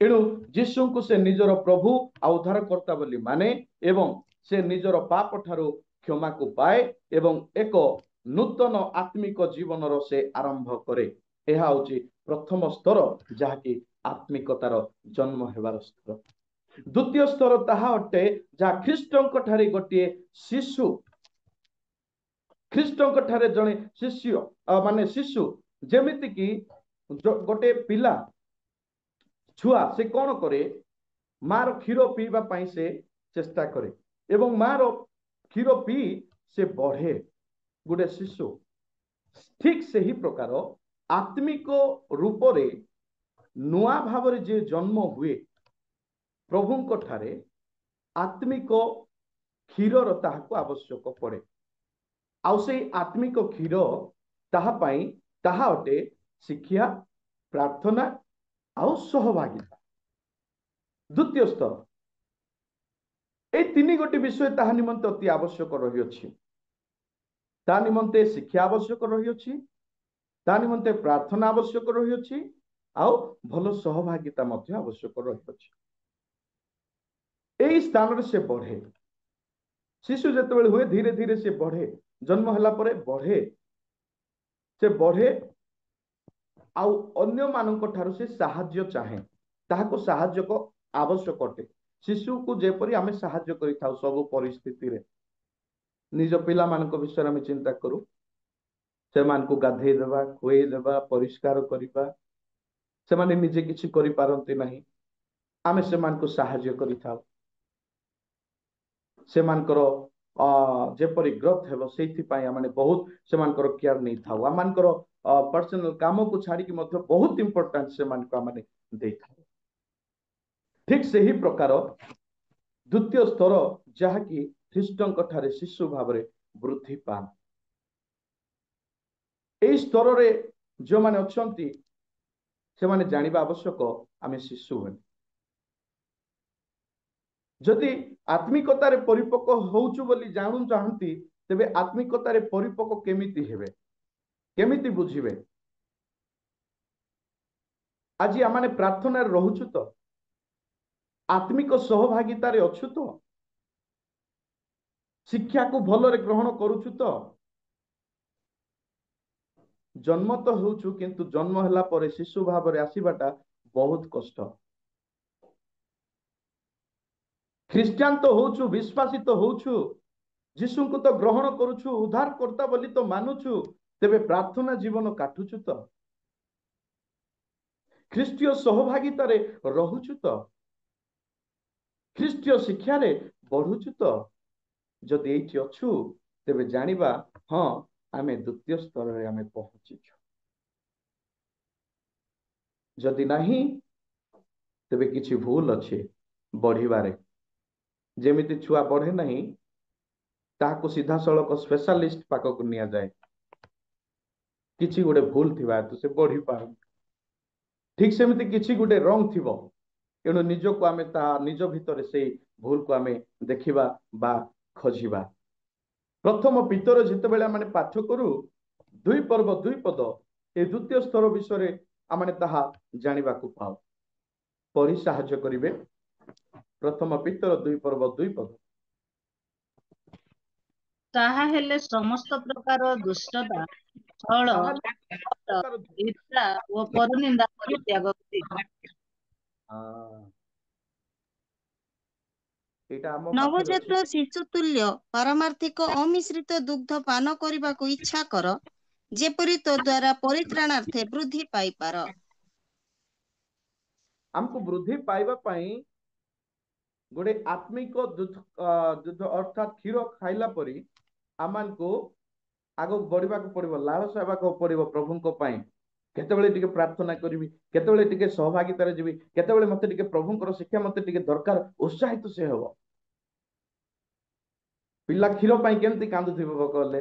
ଏଣୁ ଯୀଶୁଙ୍କୁ ସେ ନିଜର ପ୍ରଭୁ ଆଉ ଉଦ୍ଧାରକର୍ତ୍ତା ବୋଲି ମାନେ ଏବଂ ସେ ନିଜର ପାପ ଠାରୁ କ୍ଷମାକୁ ପାଏ ଏବଂ ଏକ ନୂତନ ଆତ୍ମିକ ଜୀବନର ସେ ଆରମ୍ଭ କରେ। ଏହା ହେଉଛି ପ୍ରଥମ ସ୍ତର, ଯାହାକି ଆତ୍ମିକତାର ଜନ୍ମ ହେବାର ସ୍ତର। ଦ୍ୱିତୀୟ ସ୍ତର ତାହା ଅଟେ ଯାହା ଖ୍ରୀଷ୍ଟଙ୍କ ଠାରେ ଗୋଟିଏ ଶିଶୁ, ଖ୍ରୀଷ୍ଟଙ୍କ ଠାରେ ଜଣେ ଶିଷ୍ୟ ମାନେ ଶିଶୁ, ଯେମିତିକି ଗୋଟେ ପିଲା ଛୁଆ ସେ କଣ କରେ, ମାର କ୍ଷୀର ପିଇବା ପାଇଁ ସେ ଚେଷ୍ଟା କରେ ଏବଂ ମାର କ୍ଷୀର ପିଇ ସେ ବଢେ ଗୋଟେ ଶିଶୁ। ଠିକ ସେହି ପ୍ରକାର ଆତ୍ମିକ ରୂପରେ ନୂଆ ଭାବରେ ଯିଏ ଜନ୍ମ ହୁଏ ପ୍ରଭୁଙ୍କ ଠାରେ, ଆତ୍ମିକ କ୍ଷୀରର ତାହାକୁ ଆବଶ୍ୟକ ପଡେ। ଆଉ ସେଇ ଆତ୍ମିକ କ୍ଷୀର ତାହା ଅଟେ ଶିକ୍ଷା, ପ୍ରାର୍ଥନା ଆଉ ସହଭାଗିତା। ଦ୍ୱିତୀୟ ସ୍ତର, এই ତିନି ଗୋଟି ବିଷୟ ତାହା ନିମନ୍ତେ ଅତି ଆବଶ୍ୟକ ରହିଅଛି। ତା ନିମନ୍ତେ ଶିକ୍ଷା ଆବଶ୍ୟକ ରହିଅଛି, ତା ନିମନ୍ତେ ପ୍ରାର୍ଥନା ଆବଶ୍ୟକ ରହିଅଛି, ଆଉ ଭଲ ସହଭାଗିତା ମଧ୍ୟ ଆବଶ୍ୟକ ରହିଅଛି। এই ସ୍ଥାନରେ ସେ ବଢେ। ଶିଶୁ ଯେତେବେଳେ ହୁଏ ଧୀରେ ଧୀରେ ସେ ବଢେ, ଜନ୍ମ ହେଲା ପରେ ବଢେ, ସେ ବଢେ ଆଉ ଅନ୍ୟମାନଙ୍କ ଠାରୁ ସେ ସାହାଯ୍ୟ ଚାହେଁ, ତାହାକୁ ସାହାଯ୍ୟ ଆବଶ୍ୟକ ଅଟେ। ଶିଶୁକୁ ଯେପରି ଆମେ ସାହାଯ୍ୟ କରିଥାଉ ସବୁ ପରିସ୍ଥିତିରେ, ନିଜ ପିଲାମାନଙ୍କ ବିଷୟରେ ଆମେ ଚିନ୍ତା କରୁ, ସେମାନଙ୍କୁ ଗାଧେଇ ଦେବା, ଖୁଏଇ ଦେବା, ପରିଷ୍କାର କରିବା, ସେମାନେ ନିଜେ କିଛି କରିପାରନ୍ତି ନାହିଁ, ଆମେ ସେମାନଙ୍କୁ ସାହାଯ୍ୟ କରିଥାଉ, ସେମାନଙ୍କର ଯେପରି ଗ୍ରୋଥ ହେବ ସେଇଥିପାଇଁ ଆମେ ବହୁତ ସେମାନଙ୍କର କେୟାର ନେଇଥାଉ, ଆମମାନଙ୍କର ପର୍ସନାଲ କାମକୁ ଛାଡିକି ମଧ୍ୟ ବହୁତ ଇମ୍ପୋର୍ଟାନ୍ସ ସେମାନଙ୍କୁ ଆମେ ଦେଇଥାଉ। ଠିକ ସେହି ପ୍ରକାର ଦ୍ୱିତୀୟ ସ୍ତର, ଯାହାକି ଖ୍ରୀଷ୍ଟଙ୍କ ଠାରେ ଶିଶୁ ଭାବରେ ବୃଦ୍ଧି ପାଆନ୍ତି। এই ସ୍ତରରେ ଯେଉଁମାନେ ଅଛନ୍ତି ସେମାନେ ଜାଣିବା ଆବଶ୍ୟକ ଆମେ ଶିଶୁ ବୋଲି। ଯଦି ଆତ୍ମିକତାରେ ପରିପକ୍ୱ ହଉଛୁ ବୋଲି ଜାଣୁଛନ୍ତି, ତେବେ ଆତ୍ମିକତାରେ ପରିପକ୍ୱ କେମିତି ହେବେ, କେମିତି ବୁଝିବେ? ଆଜି ଆମେ ପ୍ରାର୍ଥନାରେ ରହୁଛୁ ତ, ଆତ୍ମିକ ସହଭାଗିତାରେ ଅଛୁ ତ, ଶିକ୍ଷାକୁ ଭଲରେ ଗ୍ରହଣ କରୁଛୁ ତ? ଜନ୍ମ ତ ହେଉଛୁ, କିନ୍ତୁ ଜନ୍ମ ହେଲା ପରେ ଶିଶୁ ଭାବରେ ଆସିବାଟା ବହୁତ କଷ୍ଟ। ଖ୍ରୀଷ୍ଟିଆନ ତ ହଉଛୁ, ବିଶ୍ୱାସୀ ତ ହଉଛୁ, ଯୀଶୁଙ୍କୁ ତ ଗ୍ରହଣ କରୁଛୁ, ଉଦ୍ଧାରକର୍ତ୍ତା ବୋଲି ତ ମାନୁଛୁ, ତେବେ ପ୍ରାର୍ଥନା ଜୀବନ କାଟୁଛୁ ତ? ଖ୍ରୀଷ୍ଟୀୟ ସହଭାଗିତାରେ ରହୁଛୁ ତ? ଖ୍ରୀଷ୍ଟୀୟ ଶିକ୍ଷାରେ ବଢୁଛୁ ତ? ଯଦି ଏଇଠି ଅଛୁ, ତେବେ ଜାଣିବା ହଁ ଆମେ ଦ୍ୱିତୀୟ ସ୍ତରରେ ଆମେ ପହଞ୍ଚିଛୁ। ଯଦି ନାହିଁ, ତେବେ କିଛି ଭୁଲ ଅଛି ବଢିବାରେ। ଯେମିତି ଛୁଆ ବଢେ ନାହିଁ, ତାହାକୁ ସିଧାସଳଖ ସ୍ପେଶାଲିଷ୍ଟ ପାଖକୁ ନିଆଯାଏ, କିଛି ଗୋଟେ ଭୁଲ ଥିବା ହେତୁ ସେ ବଢି ପାରୁନି। ଠିକ ସେମିତି କିଛି ଗୋଟେ ରଙ୍ଗ ଥିବ, ଏଣୁ ନିଜକୁ ଆମେ ତାହା ନିଜ ଭିତରେ ସେଇ ଭୁଲକୁ ଆମେ ଦେଖିବା ବା ଖୋଜିବା। ପ୍ରଥମ ପିତର ଯେତେବେଳେ ଆମେ ପାଠ କରୁ 2 ପର୍ବ 2 ପଦ, ଏ ଦ୍ୱିତୀୟ ସ୍ତର ବିଷୟରେ ଆମେ ତାହା ଜାଣିବାକୁ ପାଉ। ପରି ସାହାଯ୍ୟ କରିବେ ପ୍ରଥମ ପିତର 2 ପର୍ବ 2 ପଦ। ତାହା ହେଲେ ସମସ୍ତ ପ୍ରକାର ଦୁଷ୍ଟତା, ଛଳ, ହିଂସା ଓ ପରନିନ୍ଦା ପରିତ୍ୟାଗ କରି ନବଜାତ ଶିଶୁ ତୁଲ୍ୟ ପାରମାର୍ଥିକ ଅମିଶ୍ରିତ ଦୁଗ୍ଧ ପାନ କରିବାକୁ ଇଚ୍ଛା କର, ଯେପରି ତ ଦ୍ୱାରା ପରିତ୍ରାଣାର୍ଥେ ବୃଦ୍ଧି ପାଇପାର। ଆମକୁ ବୃଦ୍ଧି ପାଇବା ପାଇଁ ଗୋଟେ ଆତ୍ମିକ ଦୁଗ୍ଧ ଅର୍ଥାତ କ୍ଷୀର ଖାଇଲା ପରି ଆମମାନଙ୍କୁ ଆଗକୁ ବଢିବାକୁ ପଡିବ, ଲାଳସା ହେବାକୁ ପଡିବ ପ୍ରଭୁଙ୍କ ପାଇଁ। କେତେବେଳେ ଟିକେ ପ୍ରାର୍ଥନା କରିବି, କେତେବେଳେ ଟିକେ ସହଭାଗିତାରେ ଯିବି, କେତେବେଳେ ମତେ ଟିକେ ପ୍ରଭୁଙ୍କର ଶିକ୍ଷା ମତେ ଟିକେ ଦରକାର, ଉତ୍ସାହିତ ସେ ହବ। ପିଲା କ୍ଷୀର ପାଇଁ କେମିତି କାନ୍ଦୁଥିବ କହିଲେ,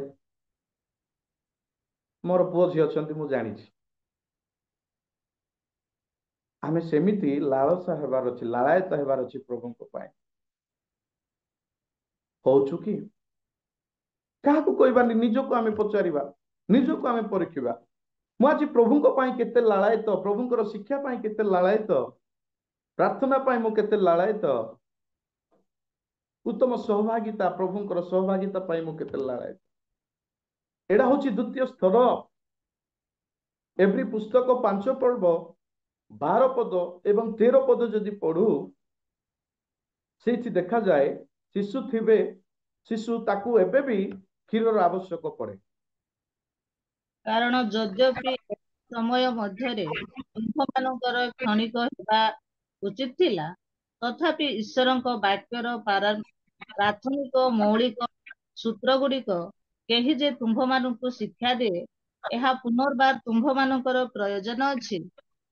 ମୋର ପୁଅ ଝିଅ ଅଛନ୍ତି ମୁଁ ଜାଣିଛି। ଆମେ ସେମିତି ଲାଳସା ହେବାର ଅଛି, ଲାଳାୟିତ ହେବାର ଅଛି ପ୍ରଭୁଙ୍କ ପାଇଁ। ହଉଛୁ କି? କାହାକୁ କହିବାନି, ନିଜକୁ ଆମେ ପଚାରିବା, ନିଜକୁ ଆମେ ପରୀଖିବା। ମୁଁ ଆଜି ପ୍ରଭୁଙ୍କ ପାଇଁ କେତେ ଲାଳାୟିତ, ପ୍ରଭୁଙ୍କର ଶିକ୍ଷା ପାଇଁ କେତେ ଲାଳାୟିତ, ପ୍ରାର୍ଥନା ପାଇଁ ମୁଁ କେତେ ଲାଳାୟିତ, ଉତ୍ତମ ସହଭାଗିତା, ପ୍ରଭୁଙ୍କର ସହଭାଗିତା ପାଇଁ ମୁଁ କେତେ ଲାଳାୟିତ। ଏଇଟା ହଉଛି ଦ୍ୱିତୀୟ ସ୍ତର। ଏଭ୍ରି ପୁସ୍ତକ 5 ପର୍ବ 12 ପଦ ଏବଂ 13 ପଦ ଯଦି ପଢୁ, ସେଇଠି ଦେଖାଯାଏ ଶିଶୁ ତାକୁ ଏବେ ବି କ୍ଷୀରର ଆବଶ୍ୟକ ପଡେ। କାରଣ ଯଦ୍ୟପି ସମୟ ମଧ୍ୟରେ ତୁମ୍ଭମାନଙ୍କର କ୍ଷଣିକ ହେବା ଉଚିତ ଥିଲା, ତଥାପି ଈଶ୍ୱରଙ୍କ ବାକ୍ୟର ପ୍ରାଥମିକ ମୌଳିକ ସୂତ୍ରଗୁଡିକ କେହି ଯେ ତୁମ୍ଭମାନଙ୍କୁ ଶିକ୍ଷା ଦିଏ, ଏହା ପୁନର୍ବାର ତୁମ୍ଭମାନଙ୍କର ପ୍ରୟୋଜନ ଅଛି।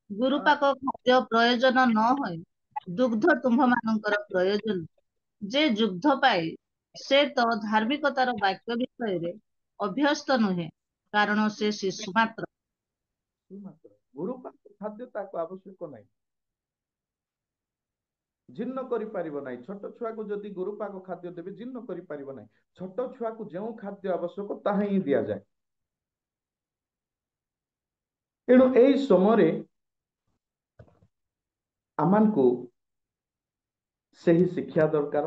ଗୁରୁପାକ ଖାଦ୍ୟ ପ୍ରୟୋଜନ ନ ହୋଇ ଦୁଗ୍ଧ ତୁମ୍ଭମାନଙ୍କର ପ୍ରୟୋଜନ। ଯେ ଯୁଗ୍ଧ ପାଏ ସେ ତ ଧାର୍ମିକତାର ବାକ୍ୟ ବିଷୟରେ ଅଭ୍ୟସ୍ତ ନୁହେଁ, କାରଣ ସେ ଶିଶୁ ମାତ୍ର। ଗୁରୁପାକ ଖାଦ୍ୟ ତାକୁ ଆବଶ୍ୟକ ନାହିଁ, ଜୀର୍ଣ୍ଣ କରିପାରିବ ନାହିଁ। ଛୋଟ ଛୁଆକୁ ଯଦି ଗୁରୁପାକ ଖାଦ୍ୟ ଦେବେ ଜୀର୍ଣ୍ଣ କରିପାରିବ ନାହିଁ। ଛୋଟ ଛୁଆକୁ ଯେଉଁ ଖାଦ୍ୟ ଆବଶ୍ୟକ ତାହା ହିଁ ଦିଆଯାଏ। ଏଣୁ ଏହି ସମୟରେ ଆମମାନଙ୍କୁ ସେହି ଶିକ୍ଷା ଦରକାର,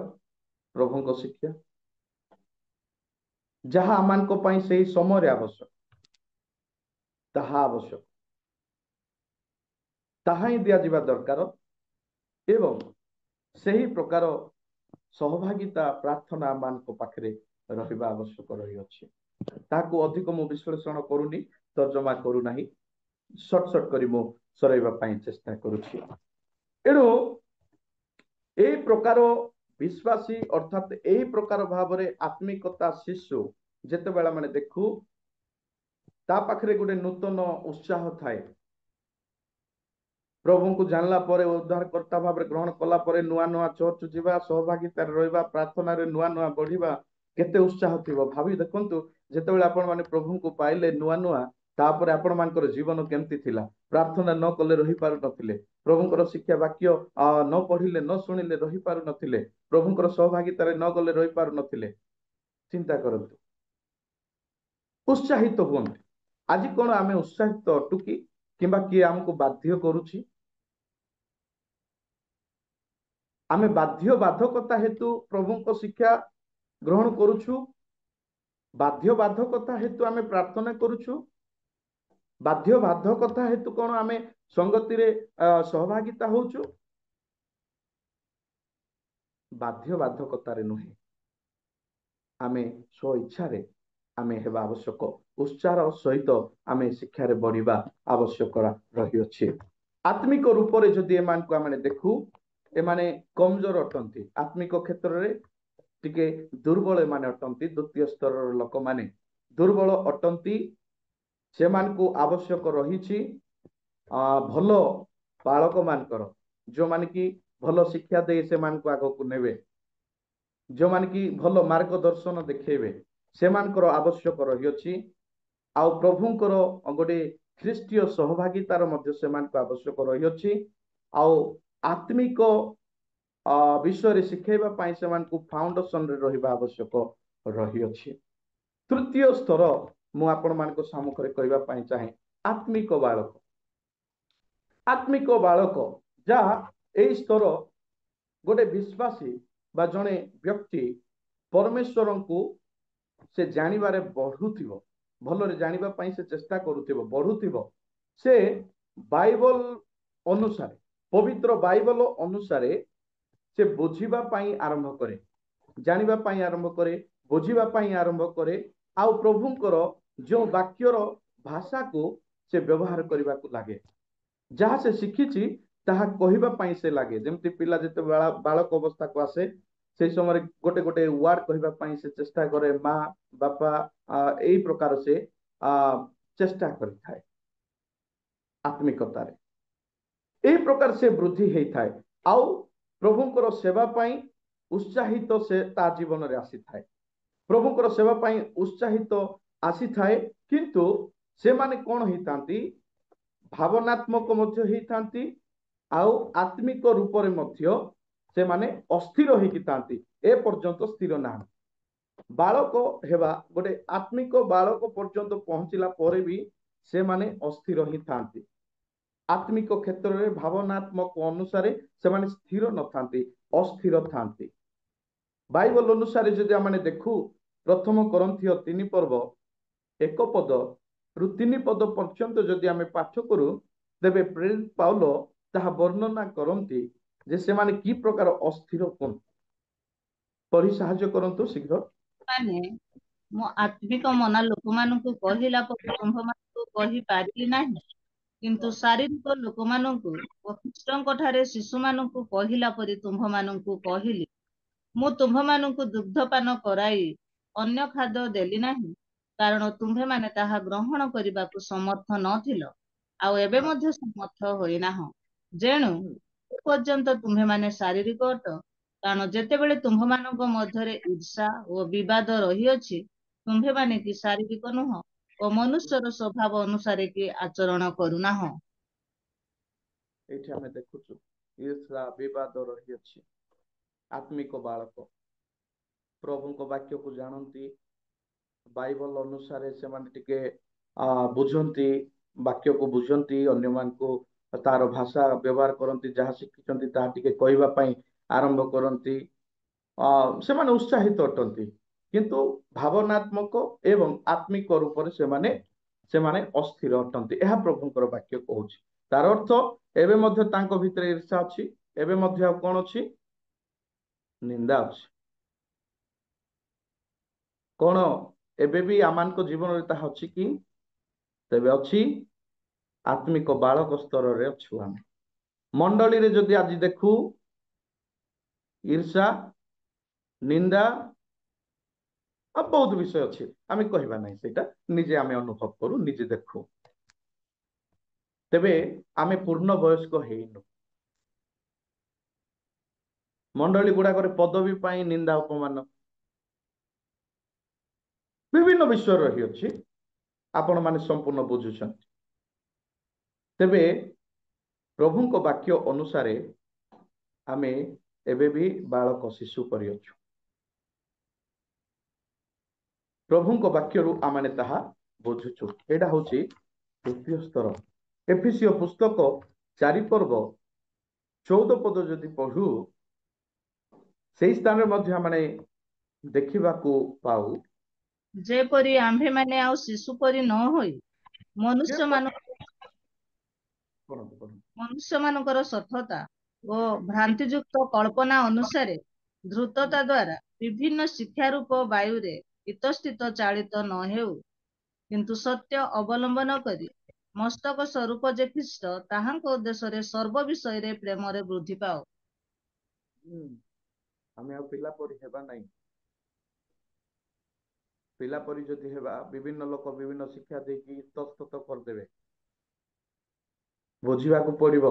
ପ୍ରଭୁଙ୍କ ଶିକ୍ଷା, ଯାହା ଆମମାନଙ୍କ ପାଇଁ ସେହି ସମୟରେ ଆବଶ୍ୟକ, ତାହା ଆବଶ୍ୟକ, ତାହା ହିଁ ଦିଆଯିବା ଦରକାର। ଏବଂ ସେହି ପ୍ରକାର ସହଭାଗିତା ପ୍ରାର୍ଥନା ଆମମାନଙ୍କ ପାଖରେ ରହିବା ଆବଶ୍ୟକ ରହିଅଛି। ତାହାକୁ ଅଧିକ ମୁଁ ବିଶ୍ଳେଷଣ କରୁନି, ତର୍ଜମା କରୁନାହିଁ, ସର୍ଟ କରି ମୁଁ ସରାଇବା ପାଇଁ ଚେଷ୍ଟା କରୁଛି। ଏଣୁ ଏହି ପ୍ରକାର ବିଶ୍ୱାସୀ ଅର୍ଥାତ୍ ଏହି ପ୍ରକାର ଭାବରେ ଆତ୍ମିକତା ଶିଶୁ ଯେତେବେଳେ ମାନେ ଦେଖୁ, ତା ପାଖରେ ଗୋଟେ ନୂତନ ଉତ୍ସାହ ଥାଏ। ପ୍ରଭୁଙ୍କୁ ଜାଣିଲା ପରେ, ଉଦ୍ଧାରକର୍ତ୍ତା ଭାବରେ ଗ୍ରହଣ କଲା ପରେ ନୂଆ ନୂଆ ଚର୍ଚ୍ଚ ଯିବା, ସହଭାଗିତାରେ ରହିବା, ପ୍ରାର୍ଥନାରେ ନୂଆ ନୂଆ ବଢିବା, କେତେ ଉତ୍ସାହ ଥିବ। ଭାବି ଦେଖନ୍ତୁ, ଯେତେବେଳେ ଆପଣ ମାନେ ପ୍ରଭୁଙ୍କୁ ପାଇଲେ ନୂଆ ନୂଆ, ତାପରେ ଆପଣ ମାନଙ୍କର ଜୀବନ କେମିତି ଥିଲା। ପ୍ରାର୍ଥନା ନ କଲେ ରହିପାରୁ ନଥିଲେ, ପ୍ରଭୁଙ୍କର ଶିକ୍ଷା ବାକ୍ୟ ନ ପଢିଲେ ନ ଶୁଣିଲେ ରହିପାରୁ ନଥିଲେ, ପ୍ରଭୁଙ୍କର ସହଭାଗିତାରେ ନ ଗଲେ ରହିପାରୁ ନଥିଲେ। ଚିନ୍ତା କରନ୍ତୁ, ଉତ୍ସାହିତ ହୁଅନ୍ତୁ। ଆଜି କଣ ଆମେ ଉତ୍ସାହିତ ଅଟୁ କି? କିମ୍ବା କିଏ ଆମକୁ ବାଧ୍ୟ କରୁଛି? ଆମେ ବାଧ୍ୟ ବାଧକତା ହେତୁ ପ୍ରଭୁଙ୍କ ଶିକ୍ଷା ଗ୍ରହଣ କରୁଛୁ, ବାଧ୍ୟ ବାଧକତା ହେତୁ ଆମେ ପ୍ରାର୍ଥନା କରୁଛୁ, ବାଧ୍ୟ ବାଧକତା ହେତୁ କଣ ଆମେ ସଂଗତିରେ ସହଭାଗିତା ହଉଛୁ? ବାଧ୍ୟ ବାଧକତାରେ ନୁହେଁ, ଆମେ ସ୍ୱ ଇଚ୍ଛାରେ ଆମେ ହେବା ଆବଶ୍ୟକ। ଉତ୍ସାହର ସହିତ ଆମେ ଶିକ୍ଷାରେ ବଢିବା ଆବଶ୍ୟକ ରହିଅଛି। ଆତ୍ମିକ ରୂପରେ ଯଦି ଏମାନଙ୍କୁ ଆମେ ଦେଖୁ, ଏମାନେ କମଜୋର ଅଟନ୍ତି, ଆତ୍ମିକ କ୍ଷେତ୍ରରେ ଟିକେ ଦୁର୍ବଳ ଏମାନେ ଅଟନ୍ତି। ଦ୍ୱିତୀୟ ସ୍ତରର ଲୋକମାନେ ଦୁର୍ବଳ ଅଟନ୍ତି। ସେମାନଙ୍କୁ ଆବଶ୍ୟକ ରହିଛି ଭଲ ବାଳକ ମାନଙ୍କର, ଯୋଉମାନେ କି ଭଲ ଶିକ୍ଷା ଦେଇ ସେମାନଙ୍କୁ ଆଗକୁ ନେବେ, ଯୋଉମାନେ କି ଭଲ ମାର୍ଗଦର୍ଶନ ଦେଖେଇବେ, ସେମାନଙ୍କର ଆବଶ୍ୟକ ରହିଅଛି। ଆଉ ପ୍ରଭୁଙ୍କର ଗୋଟେ ଖ୍ରୀଷ୍ଟୀୟ ସହଭାଗିତାର ମଧ୍ୟ ସେମାନଙ୍କୁ ଆବଶ୍ୟକ ରହିଅଛି। ଆଉ ଆତ୍ମିକ ବିଷୟରେ ଶିଖେଇବା ପାଇଁ ସେମାନଙ୍କୁ ଫାଉଣ୍ଡେସନରେ ରହିବା ଆବଶ୍ୟକ ରହିଅଛି। ତୃତୀୟ ସ୍ତର ମୁଁ ଆପଣମାନଙ୍କ ସମ୍ମୁଖରେ କହିବା ପାଇଁ ଚାହେଁ, ଆତ୍ମିକ ବାଳକ। ଆତ୍ମିକ ବାଳକ, ଯାହା ଏହି ସ୍ତର ଗୋଟେ ବିଶ୍ୱାସୀ ବା ଜଣେ ବ୍ୟକ୍ତି ପରମେଶ୍ୱରଙ୍କୁ ସେ ଜାଣିବାରେ ବଢୁଥିବ, ଭଲରେ ଜାଣିବା ପାଇଁ ସେ ଚେଷ୍ଟା କରୁଥିବ, ବଢୁଥିବ। ସେ ବାଇବଲ ଅନୁସାରେ, ପବିତ୍ର ବାଇବଲ ଅନୁସାରେ ସେ ବୁଝିବା ପାଇଁ ଆରମ୍ଭ କରେ, ଜାଣିବା ପାଇଁ ଆରମ୍ଭ କରେ, ବୁଝିବା ପାଇଁ ଆରମ୍ଭ କରେ। ଆଉ ପ୍ରଭୁଙ୍କର ଯେଉଁ ବାକ୍ୟର ଭାଷାକୁ ସେ ବ୍ୟବହାର କରିବାକୁ ଲାଗେ, ଯାହା ସେ ଶିଖିଛି ତାହା କହିବା ପାଇଁ ସେ ଲାଗେ। ଯେମିତି ପିଲା ଯେତେବେଳେ ବାଳକ ଅବସ୍ଥାକୁ ଆସେ, ସେଇ ସମୟରେ ଗୋଟେ ଗୋଟେ ୱାର୍ଡ କହିବା ପାଇଁ ସେ ଚେଷ୍ଟା କରେ, ମା, ବାପା, ଏଇ ପ୍ରକାର ସେ ଚେଷ୍ଟା କରିଥାଏ। आत्मिकतारे एही प्रकार से वृद्धि हेइथाय आउ प्रभुंकर सेवा पाई उत्साहित से ता जीवन रे आसीथाय प्रभुंकर सेवा पाई उत्साहित आसीथाय किंतु से माने कोन हेइतांती भावनात्मक मध्य हेइतांती आउ आत्मिक रूप रे मध्य से माने अस्थिर हेकि तांती ए पर्यंत स्थिर ना बालक हेबा गोटे आत्मिक बालक पर्यंत पहुंचला परे भी से माने अस्थिर ही थांती आत्मिक क्षेत्र में भावनात्मक अनुसार से माने स्थिर न थांती अस्थिर थांती बाइबल अनुसार जदि आमे देखु प्रथम कोरिन्थियो 3 पर्व 1 पद रु 3 पद पर्यंत जदि आमे पाठ करू तेबे प्रेरित पाउलो ताहा वर्णना करंती जे से माने की प्रकार अस्थिर कोन परि सहाय्य करंतु शीघ्र ମାନେ ମୋ ଆତ୍ମିକ ମନା ଲୋକମାନଙ୍କୁ କହିଲା ପରେ ତୁମ୍ଭମାନଙ୍କୁ କହିପାରିଲି ନାହିଁ, କିନ୍ତୁ ଶାରୀରିକ ଲୋକମାନଙ୍କୁ ଓ ଖ୍ରୀଷ୍ଟଙ୍କ ଠାରେ ଶିଶୁମାନଙ୍କୁ କହିଲା ପରି ତୁମ୍ଭମାନଙ୍କୁ କହିଲି। ମୁଁ ତୁମ୍ଭମାନଙ୍କୁ ଦୁଗ୍ଧପାନ କରାଇ ଅନ୍ୟ ଖାଦ୍ୟ ଦେଲି ନାହିଁ, କାରଣ ତୁମ୍ଭେମାନେ ତାହା ଗ୍ରହଣ କରିବାକୁ ସମର୍ଥ ନଥିଲ, ଆଉ ଏବେ ମଧ୍ୟ ସମର୍ଥ ହୋଇନାହ। ଯେଣୁ ଏପର୍ଯ୍ୟନ୍ତ ତୁମ୍ଭେମାନେ ଶାରୀରିକ ଅଟ, କାରଣ ଯେତେବେଳେ ତୁମ୍ଭମାନଙ୍କ ମଧ୍ୟରେ ଈର୍ଷା ଓ ବିବାଦ ରହିଅଛି, ତୁମ୍ଭେମାନେ କି ଶାରୀରିକ ନୁହଁ ଓ ମନୁଷ୍ୟର ସ୍ୱଭାବ ଅନୁସାରେ କି ଆଚରଣ କରୁନାହ। ଏଠି ଆମେ ଦେଖୁଛୁ ଈର୍ଷା ବିବାଦ ରହିଅଛି ଆତ୍ମିକ ବାଳକ ପ୍ରଭୁଙ୍କ ବାକ୍ୟକୁ ଜାଣନ୍ତି ବାଇବଲ ଅନୁସାରେ ସେମାନେ ଟିକେ ବୁଝନ୍ତି ବାକ୍ୟକୁ ବୁଝନ୍ତି ଅନ୍ୟମାନଙ୍କୁ ତାର ଭାଷା ବ୍ୟବହାର କରନ୍ତି ଯାହା ଶିଖିଛନ୍ତି ତାହା ଟିକେ କହିବା ପାଇଁ ଆରମ୍ଭ କରନ୍ତି ସେମାନେ ଉତ୍ସାହିତ ଅଟନ୍ତି କିନ୍ତୁ ଭାବନାତ୍ମକ ଏବଂ ଆତ୍ମିକ ରୂପରେ ସେମାନେ ଅସ୍ଥିର ଅଟନ୍ତି ଏହା ପ୍ରଭୁଙ୍କର ବାକ୍ୟ କହୁଛି ତାର ଅର୍ଥ ଏବେ ମଧ୍ୟ ତାଙ୍କ ଭିତରେ ଈର୍ଷା ଅଛି ଏବେ ମଧ୍ୟ ଆଉ କଣ ଅଛି ନିନ୍ଦା ଅଛି କଣ ଏବେ ବି ଆମମାନଙ୍କ ଜୀବନରେ ତାହା ଅଛି କି ତେବେ ଅଛି ଆତ୍ମିକ ବାଳକ ସ୍ତରରେ ଅଛୁ ଆମେ ମଣ୍ଡଳୀରେ ଯଦି ଆଜି ଦେଖୁ ଈର୍ଷା ନିନ୍ଦା ବହୁତ ବିଷୟ ଅଛି ଆମେ କହିବା ନାହିଁ ସେଇଟା ନିଜେ ଆମେ ଅନୁଭବ କରୁ ନିଜେ ଦେଖୁ ତେବେ ଆମେ ପୂର୍ଣ୍ଣ ବୟସ୍କ ହେଇନୁ ମଣ୍ଡଳୀ ଗୁଡାକରେ ପଦବୀ ପାଇଁ ନିନ୍ଦା ଅପମାନ ବିଭିନ୍ନ ବିଷୟ ରହିଅଛି ଆପଣ ମାନେ ସମ୍ପୂର୍ଣ୍ଣ ବୁଝୁଛନ୍ତି ତେବେ ପ୍ରଭୁଙ୍କ ବାକ୍ୟ ଅନୁସାରେ ଆମେ ଏବେ ବି ବାଳକ ଶିଶୁ କରିଅଛୁ ପ୍ରଭୁଙ୍କ ବାକ୍ୟରୁ ଆମେ ତାହା ବୁଝୁଛୁ ଏଇଟା ହଉଛି ତୃତୀୟ ସ୍ତର ଏଫେସୀୟ ପୁସ୍ତକ 4 ପର୍ବ 14 ପଦ ଯଦି ପଢୁ ସେହି ସ୍ଥାନରେ ମଧ୍ୟ ଆମେ ଦେଖିବାକୁ ପାଉ ଯେପରି ଆମ୍ଭେମାନେ ଆଉ ଶିଶୁ ପରି ନ ହୋଇ ମନୁଷ୍ୟମାନଙ୍କର ସଠତା ଓ ଭ୍ରାନ୍ତିଯୁକ୍ତ କଳ୍ପନା ଅନୁସାରେ ଦ୍ରୁତତା ଦ୍ୱାରା ବିଭିନ୍ନ ଶିକ୍ଷାରୂପ ବାୟୁରେ ଇତସ୍ଥିତ ଚାଳିତ ନ ହେଉ କିନ୍ତୁ ସତ୍ୟ ଅବଲମ୍ବନ କରି ମସ୍ତକ ସ୍ୱରୂପ ଯେ ଖ୍ରୀଷ୍ଟ ତାହାଙ୍କ ଉଦ୍ଦେଶ୍ୟରେ ସର୍ବ ବିଷୟରେ ପ୍ରେମରେ ବୃଦ୍ଧି ପାଉ ଆମେ ଆଉ ପିଲା ପରି ହେବା ନାହିଁ ପିଲା ପରି ଯଦି ହେବା ବିଭିନ୍ନ ଲୋକ ବିଭିନ୍ନ ଶିକ୍ଷା ଦେଇକି ଇତସ୍ତତ କରିଦେବେ ବୁଝିବାକୁ ପଡିବ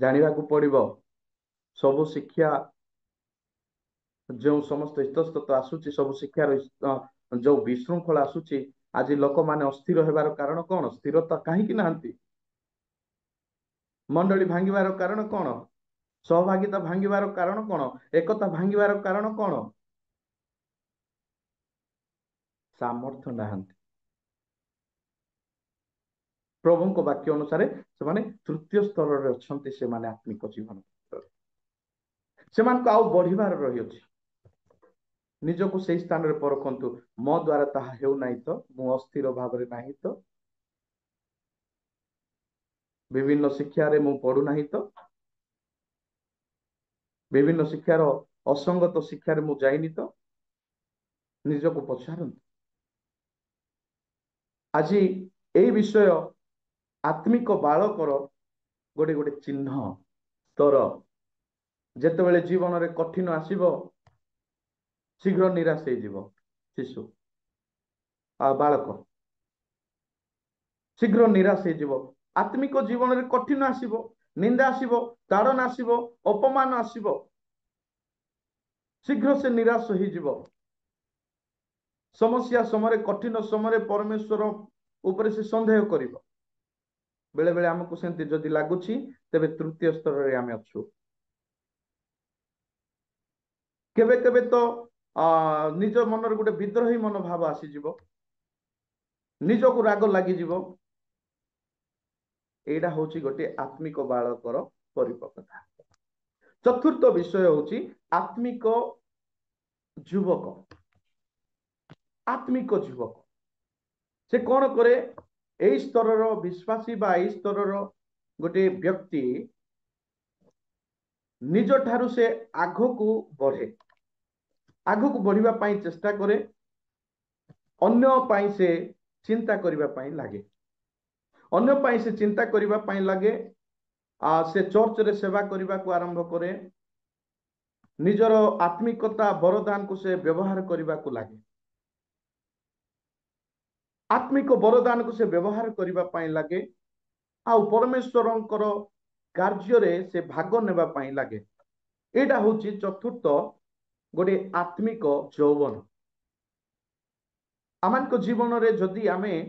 ଜାଣିବାକୁ ପଡିବ ସବୁ ଶିକ୍ଷା ଯେଉଁ ସମସ୍ତ ଇତସ୍ତତ ଆସୁଛି ସବୁ ଶିକ୍ଷାର ଯୋଉ ବିଶୃଙ୍ଖଳା ଆସୁଛି ଆଜି ଲୋକମାନେ ଅସ୍ଥିର ହେବାର କାରଣ କଣ ସ୍ଥିରତା କାହିଁକି ନାହାନ୍ତି ମଣ୍ଡଳୀ ଭାଙ୍ଗିବାର କାରଣ କଣ ସହଭାଗିତା ଭାଙ୍ଗିବାର କାରଣ କଣ ଏକତା ଭାଙ୍ଗିବାର କାରଣ କଣ ସାମର୍ଥ୍ୟ ନାହାନ୍ତି ପ୍ରଭୁଙ୍କ ବାକ୍ୟ ଅନୁସାରେ ସେମାନେ ତୃତୀୟ ସ୍ତରରେ ଅଛନ୍ତି ସେମାନେ ଆତ୍ମିକ ଜୀବନ ସେମାନଙ୍କୁ ଆଉ ବଢିବାର ରହିଅଛି ନିଜକୁ ସେହି ସ୍ଥାନରେ ପରଖନ୍ତୁ ମୋ ଦ୍ୱାରା ତାହା ହେଉନାହିଁ ତ ମୁଁ ଅସ୍ଥିର ଭାବରେ ନାହିଁ ତ ବିଭିନ୍ନ ଶିକ୍ଷାରେ ମୁଁ ପଢୁନାହିଁ ତ ବିଭିନ୍ନ ଶିକ୍ଷାର ଅସଙ୍ଗତ ଶିକ୍ଷାରେ ମୁଁ ଯାଇନି ତ ନିଜକୁ ପଚାରନ୍ତୁ ଆଜି ଏହି ବିଷୟ ଆତ୍ମିକ ବାଳକର ଗୋଟେ ଗୋଟେ ଚିହ୍ନ ସ୍ତର ଯେତେବେଳେ ଜୀବନରେ କଠିନ ଆସିବ ଶୀଘ୍ର ନିରାଶ ହେଇଯିବ ଶିଶୁ ଆଉ ବାଳକ ଶୀଘ୍ର ନିରାଶ ହେଇଯିବ आत्मिक जीवन रे कठिन आसीबो, निंदा आसीबो, ताड़न आसीबो, अपमान आसीबो, शीघ्र से निराश हो जीवो। समस्या समय कठिन समय परमेश्वर ऊपर से संदेह करिबो। बेले बेले हमको सेंति जदि लागुछि तेबे तृतीय स्तर रे आमे अछु। केबे केबे तो निज मनर गोटे विद्रोही मनोभाव आसी जीवो, निज को राग लागि जीवो। एडा होची गोटे आत्मिक बालकर परिपक्वता। चतुर्थ विषय होची आत्मिक युवक। आत्मिक युवक से कौन करे? एई स्तरर विश्वासी बा एई स्तरर गोटे व्यक्ति निज ठारू से आगको बढ़े, आगको बढ़िबा पाई चेष्टा करे, अन्य पाई से चिंता करिबा पाई लागे, अन्य पाई से चिंता करिबा पाई लागे। से चर्च रे सेवा करिबा को आरंभ करे, निजर आत्मिकता वरदान को से व्यवहार करिबा को लागे, आत्मिक वरदान को से व्यवहार करिबा पाई लागे, आउ परमेश्वरंकर कार्य रे से भाग नेबा पाई लागे। एटा होची चतुर्थ गोटे आत्मिक यौवन। आमानक जीवन रे जदि आमे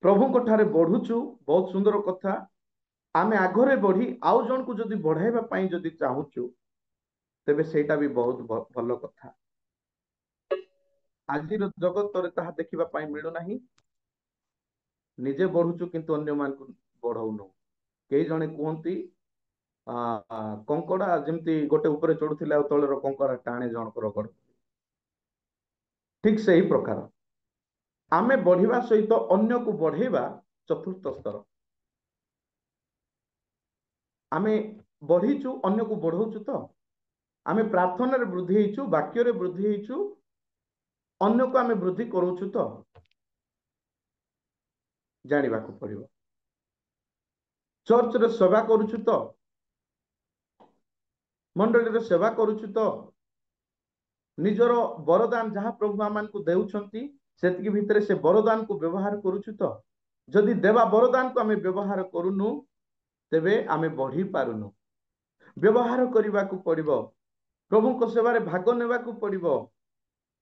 प्रभु को ठारे बढ़ुचु बहुत सुंदर कथा। आमे आगरे बढ़ी आउ जन को जदि बढ़ाइबा पाई जदि चाहूचु तेबे सेटा भी बहुत भलो कथा। आज जगत रे ताहा देखिबा पाई मिलु नाही। निजे बढ़ुचु किंतु अन्य मान को बढ़ाउनु। कई जने कहती कंकड़ा जमती गोटे ऊपर चढ़ुथिले तलर कंकड़ा टाणे जनकर गोड़। ठीक से ही प्रकार आमे बढ़िबा सहित अन्य को बढ़ेबा चतुर्थ स्तर। आमे बढ़ीचु अन्य को बढ़ौचु तो आमे प्रार्थना रे वृद्धि हेचु, वाक्य रे वृद्धि हेचु, अन्य को आमे वृद्धि करूचु तो जानिबा को पड़िबो। चर्च रे सेवा करूचु तो, मंडली रे सेवा करूचु तो, निजर वरदान जहाँ प्रभु आमान को देउछंती सेतिकी भितरे से वरदान को व्यवहार करूचु तो। जदि देवा वरदान को आमे व्यवहार करूनु तेबे आमे बढ़ी पारुनु। व्यवहार करबा को पड़िबो, प्रभु को सेवा रे भाग नेबा को पड़िबो।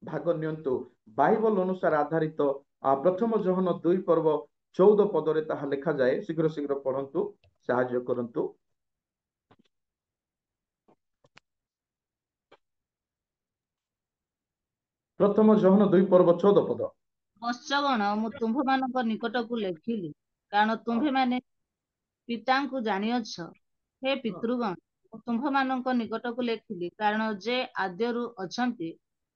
भाग नियंतु। बाइबल अनुसार आधारित प्रथम जोहन 2:14 पद रे ताहा लिखा जाए। शीघ्र शीघ्र पढ़ंतु, सहाय्य करंतु। प्रथम जोहन 2:14 पद। वत्सगण मु तुम्भ मानक निकट को लेखिली कारण तुम्भे माने पिता को जानिअछ। हे पितृगण मु तुम्भ मानक निकट को लेखिली कारण जे आद्यरु अछंती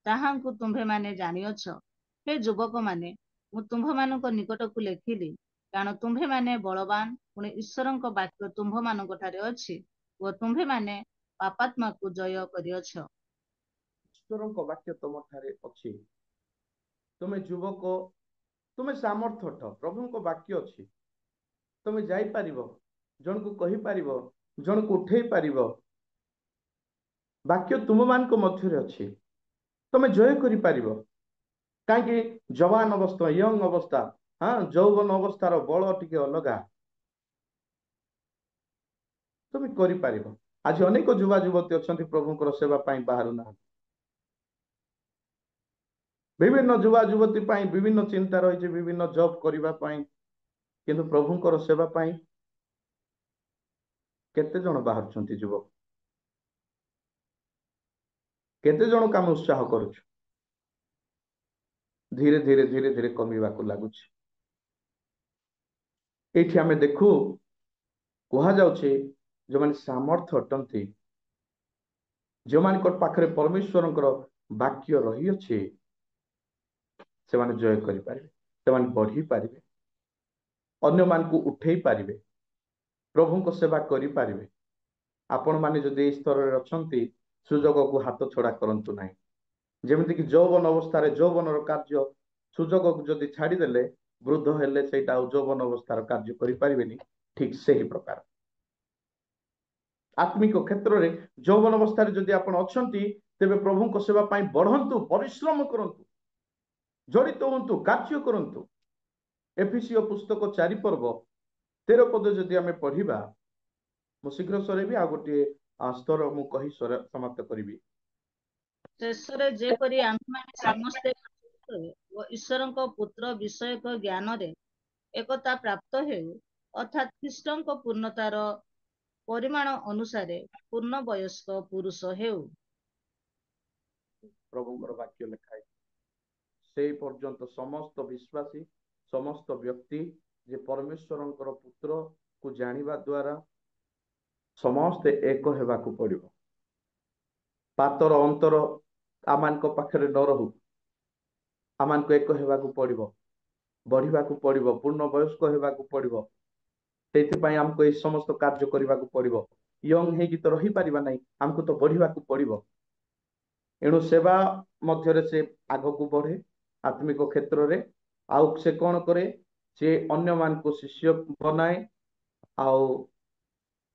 ताहांकु तुम्भे माने जानिअछ। हे युवक माने मु तुम्भ मानक निकट को लेखिली कारण तुम्भे माने बलवान पुणे ईश्वरंक वाक्य तुम्भ मानक ठारे अछि व तुम्भे माने पापात्मा को जय करिअछ। ईश्वरंक वाक्य तुम ठारे अछि। तुमे युवक, तुमे सामर्थ्य ठ प्रभु को वाक्य अछि। तुमे जाई पारिबो, जन को कहि पारिबो, जन को उठेई पारिबो। वाक्य तुम मान को मध्य रे अछि। तुमे जय करि पारिबो। काहे कि जवान अवस्था, यंग अवस्था, हां जौवन अवस्था रो बळ टिके अलगा। तुमे करि पारिबो। आज अनेक युवा युवती अछंती प्रभुଙ୍କର सेवा पाई बाहरु ना। विभिन्न युवा युवती पाई विभिन्न चिंता रही, विभिन्न जॉब करबा पाई, किंतु प्रभुଙ୍କର सेवा पाई केते जण बाहर छंती युवक। केते जण काम उत्साह करूछ। धीरे धीरे धीरे धीरे कमीबा को लागुछ। एठी हमें देखू कहा जाउछे जो माने सामर्थ्य अटंती, जो मान को पाखरे परमेश्वरंकर वाक्य रही अछि, से माने जय करि पारिबे, से माने बढ़ी पारिबे, अन्य मान को उठेई पारिबे, प्रभु को सेवा करि पारिबे। आपण माने जदि स्तर रे अछंती सुजोग को हाथ छोड़ा करंतु नाही। जेमिति कि जौवन अवस्था रे जौवनर कार्य सुजोग को जदि छाड़ी देले वृद्ध हेले सेटा जौवन अवस्थार कार्य करि पारिबेनी। ठीक सही प्रकार आत्मिक क्षेत्र रे जौवन अवस्था रे जदि आपण अछंती तेबे प्रभु को सेवा पाई बढ़ंतु, परिश्रम करंतु, जड़ित होंतु, कार्य करंतु। एफिसियो पुस्तक 4 पर्व 13 ପଦ ଯଦି ଆମେ ପଢିବା, ମୁଁ ଶୀଘ୍ର ସରେଇବି, ଆଉ ଗୋଟିଏ ସ୍ତର ମୁଁ କହି ସମାପ୍ତ କରିବି। ଶେଷରେ ଯେପରି ଆମ୍ଭେମାନେ ସମସ୍ତେ ଓ ଈଶ୍ୱରଙ୍କ ପୁତ୍ର ବିଷୟକ ଜ୍ଞାନରେ ଏକତା ପ୍ରାପ୍ତ ହେଉ, ଅର୍ଥାତ୍ ଖ୍ରୀଷ୍ଟଙ୍କ ପୂର୍ଣ୍ଣତାର ପରିମାଣ ଅନୁସାରେ ପୂର୍ଣ୍ଣ ବୟସ୍କ ପୁରୁଷ ହେଉ। ପ୍ରଭୁଙ୍କର ବାକ୍ୟ ଲେଖା ହେଇଛି, ସେଇ ପର୍ଯ୍ୟନ୍ତ ସମସ୍ତ ବିଶ୍ୱାସୀ, ସମସ୍ତ ବ୍ୟକ୍ତି ଯେ ପରମେଶ୍ୱରଙ୍କର ପୁତ୍ରକୁ ଜାଣିବା ଦ୍ୱାରା ସମସ୍ତେ ଏକ ହେବାକୁ ପଡିବ। ପାତର ଅନ୍ତର ଆମମାନଙ୍କ ପାଖରେ ନ ରହୁ, ଆମମାନଙ୍କୁ ଏକ ହେବାକୁ ପଡିବ, ବଢିବାକୁ ପଡିବ, ପୂର୍ଣ୍ଣ ବୟସ୍କ ହେବାକୁ ପଡିବ। ସେଇଥିପାଇଁ ଆମକୁ ଏଇ ସମସ୍ତ କାର୍ଯ୍ୟ କରିବାକୁ ପଡିବ। ୟଙ୍ଗ ହେଇକି ତ ରହିପାରିବା ନାହିଁ, ଆମକୁ ତ ବଢିବାକୁ ପଡିବ। ଏଣୁ ସେବା ମଧ୍ୟରେ ସେ ଆଗକୁ ବଢେ ଆତ୍ମିକ କ୍ଷେତ୍ରରେ। ଆଉ ସେ କଣ କରେ, ସେ ଅନ୍ୟମାନଙ୍କୁ ଶିଷ୍ୟ ବନାଏ। ଆଉ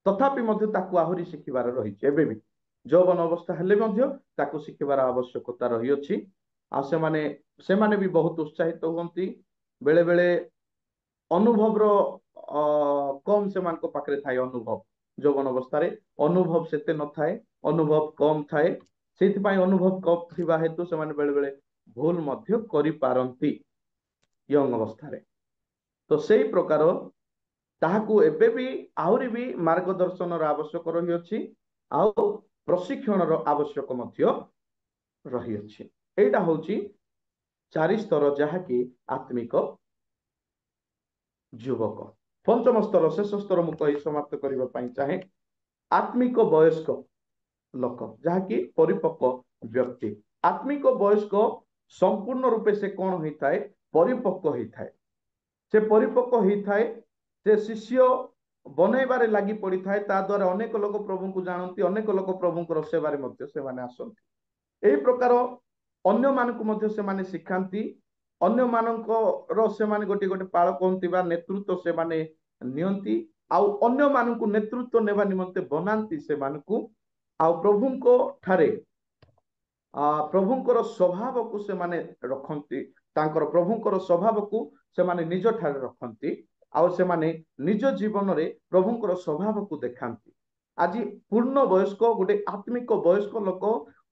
ତଥାପି ମଧ୍ୟ ତାକୁ ଆହୁରି ଶିଖିବାର ରହିଛି। ଏବେ ବି ଯୌବନ ଅବସ୍ଥା ହେଲେ ମଧ୍ୟ ତାକୁ ଶିଖିବାର ଆବଶ୍ୟକତା ରହିଅଛି। ଆଉ ସେମାନେ ବି ବହୁତ ଉତ୍ସାହିତ ହୁଅନ୍ତି। ବେଳେ ବେଳେ ଅନୁଭବର କମ ସେମାନଙ୍କ ପାଖରେ ଥାଏ। ଅନୁଭବ ଯୌବନ ଅବସ୍ଥାରେ ଅନୁଭବ ସେତେ ନଥାଏ, ଅନୁଭବ କମ ଥାଏ। ସେଇଥିପାଇଁ ଅନୁଭବ କମ ଥିବା ହେତୁ ସେମାନେ ବେଳେ ବେଳେ ଭୁଲ ମଧ୍ୟ କରିପାରନ୍ତି ୟଙ୍ଗ ଅବସ୍ଥାରେ। ତ ସେଇ ପ୍ରକାର ତାହାକୁ ଏବେ ବି ଆହୁରି ବି ମାର୍ଗଦର୍ଶନର ଆବଶ୍ୟକ ରହିଅଛି, ଆଉ ପ୍ରଶିକ୍ଷଣର ଆବଶ୍ୟକ ମଧ୍ୟ ରହିଅଛି। ଏଇଟା ହଉଛି 4 ସ୍ତର, ଯାହାକି ଆତ୍ମିକ ଯୁବକ। ପଞ୍ଚମ ସ୍ତର, ଶେଷ ସ୍ତର ମୁଁ କହି ସମାପ୍ତ କରିବା ପାଇଁ ଚାହେଁ, ଆତ୍ମିକ ବୟସ୍କ ଲୋକ, ଯାହାକି ପରିପକ୍व ବ୍ୟକ୍ତି। ଆତ୍ମିକ ବୟସ୍କ ସମ୍ପୂର୍ଣ୍ଣ ରୂପେ ସେ କଣ ହେଇଥାଏ, ପରିପକ୍ව ହେଇଥାଏ। ସେ ପରିପକ୍ව ହେଇଥାଏ, ସେ ଶିଷ୍ୟ ବନେଇବାରେ ଲାଗି ପଡିଥାଏ। ତା ଦ୍ୱାରା ଅନେକ ଲୋକ ପ୍ରଭୁଙ୍କୁ ଜାଣନ୍ତି, ଅନେକ ଲୋକ ପ୍ରଭୁଙ୍କର ସେବାରେ ମଧ୍ୟ ସେମାନେ ଆସନ୍ତି। ଏହି ପ୍ରକାର ଅନ୍ୟମାନଙ୍କୁ ମଧ୍ୟ ସେମାନେ ଶିଖାନ୍ତି। ଅନ୍ୟମାନଙ୍କର ସେମାନେ ଗୋଟିଏ ଗୋଟେ ପାଳ କହନ୍ତି ବା ନେତୃତ୍ୱ ସେମାନେ ନିଅନ୍ତି, ଆଉ ଅନ୍ୟମାନଙ୍କୁ ନେତୃତ୍ୱ ନେବା ନିମନ୍ତେ ବନାନ୍ତି ସେମାନଙ୍କୁ। ଆଉ ପ୍ରଭୁଙ୍କ ଠାରେ ପ୍ରଭୁଙ୍କର ସ୍ୱଭାବକୁ ସେମାନେ ରଖନ୍ତି, ତାଙ୍କର ପ୍ରଭୁଙ୍କର ସ୍ୱଭାବକୁ ସେମାନେ ନିଜ ଠାରେ ରଖନ୍ତି, ଆଉ ସେମାନେ ନିଜ ଜୀବନରେ ପ୍ରଭୁଙ୍କର ସ୍ୱଭାବକୁ ଦେଖାନ୍ତି। ଆଜି ପୂର୍ଣ୍ଣ ବୟସ୍କ ଗୋଟେ ଆତ୍ମିକ ବୟସ୍କ ଲୋକ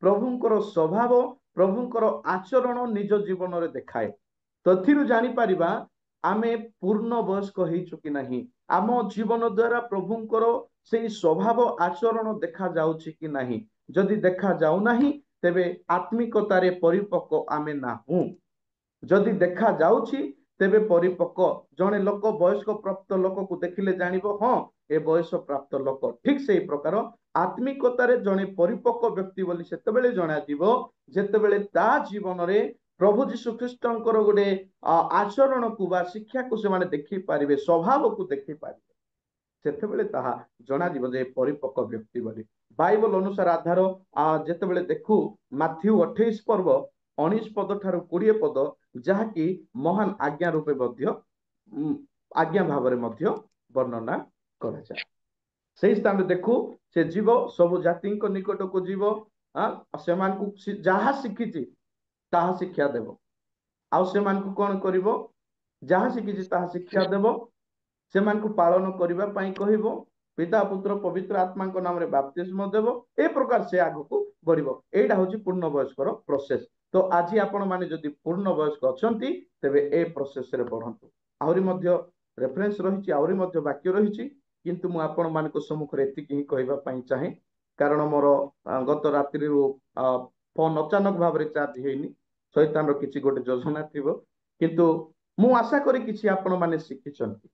ପ୍ରଭୁଙ୍କର ସ୍ୱଭାବ, ପ୍ରଭୁଙ୍କର ଆଚରଣ ନିଜ ଜୀବନରେ ଦେଖାଏ। ତଥିରୁ ଜାଣିପାରିବା ଆମେ ପୂର୍ଣ୍ଣ ବୟସ୍କ ହେଇଛୁ କି ନାହିଁ, ଆମ ଜୀବନ ଦ୍ୱାରା ପ୍ରଭୁଙ୍କର ସେଇ ସ୍ୱଭାବ ଆଚରଣ ଦେଖା ଯାଉଛି କି ନାହିଁ। ଯଦି ଦେଖା ଯାଉନାହିଁ, ତେବେ ଆତ୍ମିକତାରେ ପରିପକ୍व ଆମେ ନାହୁଁ। ଯଦି ଦେଖା ଯାଉଛି, ତେବେ ପରିପକ୍ව। ଜଣେ ଲୋକ ବୟସ୍କ ପ୍ରାପ୍ତ ଲୋକକୁ ଦେଖିଲେ ଜାଣିବ, ହଁ ଏ ବୟସ ପ୍ରାପ୍ତ ଲୋକ। ଠିକ ସେଇ ପ୍ରକାର ଆତ୍ମିକତାରେ ଜଣେ ପରିପକ୍ବ ବ୍ୟକ୍ତି ବୋଲି ସେତେବେଳେ ଜଣାଯିବ ଯେତେବେଳେ ତା ଜୀବନରେ ପ୍ରଭୁ ଯୀଶୁ ଖ୍ରୀଷ୍ଟଙ୍କର ଗୋଟେ ଆଚରଣକୁ ବା ଶିକ୍ଷାକୁ ସେମାନେ ଦେଖିପାରିବେ, ସ୍ୱଭାବକୁ ଦେଖିପାରିବେ। ସେତେବେଳେ ତାହା ଜଣାଯିବ ଯେ ପରିପକ୍ବ ବ୍ୟକ୍ତି ବୋଲି। ବାଇବଲ ଅନୁସାରେ ଆଧାର ଯେତେବେଳେ ଦେଖୁ, ମାଥ୍ୟୁ 28 ପର୍ବ 19 ପଦ ଠାରୁ 20 ପଦ, ଯାହାକି ମହାନ ଆଜ୍ଞା ରୂପେ ମଧ୍ୟ ଆଜ୍ଞା ଭାବରେ ମଧ୍ୟ ବର୍ଣ୍ଣନା କରାଯାଏ। ସେଇ ସ୍ଥାନରେ ଦେଖୁ, ସେ ଯିବ ସବୁ ଜାତିଙ୍କ ନିକଟକୁ ଯିବ, ସେମାନଙ୍କୁ ଯାହା ଶିଖିଛି ତାହା ଶିକ୍ଷା ଦେବ। ଆଉ ସେମାନଙ୍କୁ କଣ କରିବ, ଯାହା ଶିଖିଛି ତାହା ଶିକ୍ଷା ଦେବ, ସେମାନଙ୍କୁ ପାଳନ କରିବା ପାଇଁ କହିବ, ପିତା ପୁତ୍ର ପବିତ୍ର ଆତ୍ମାଙ୍କ ନାମରେ ବାପ୍ତିସ୍ମ ଦେବ। ଏ ପ୍ରକାର ସେ ଆଗକୁ ବଢିବ। ଏଇଟା ହଉଛି ପୂର୍ଣ୍ଣ ବୟସ୍କର ପ୍ରୋସେସ। ତ ଆଜି ଆପଣ ମାନେ ଯଦି ପୂର୍ଣ୍ଣ ବୟସ୍କ ଅଛନ୍ତି, ତେବେ ଏ ପ୍ରୋସେସରେ ବଢନ୍ତୁ। ଆହୁରି ମଧ୍ୟ ରେଫରେନ୍ସ ରହିଛି, ଆହୁରି ମଧ୍ୟ ବାକ୍ୟ ରହିଛି, କିନ୍ତୁ ମୁଁ ଆପଣ ମାନଙ୍କ ସମ୍ମୁଖରେ ଏତିକି ହିଁ କହିବା ପାଇଁ ଚାହେଁ, କାରଣ ମୋର ଗତ ରାତ୍ରିରୁ ଫୋନ ଅଚାନକ ଭାବରେ ଚାର୍ଜ ହେଇନି। ଶୈତାନର କିଛି ଗୋଟେ ଯୋଜନା ଥିବ, କିନ୍ତୁ ମୁଁ ଆଶା କରି କିଛି ଆପଣ ମାନେ ଶିଖିଛନ୍ତି।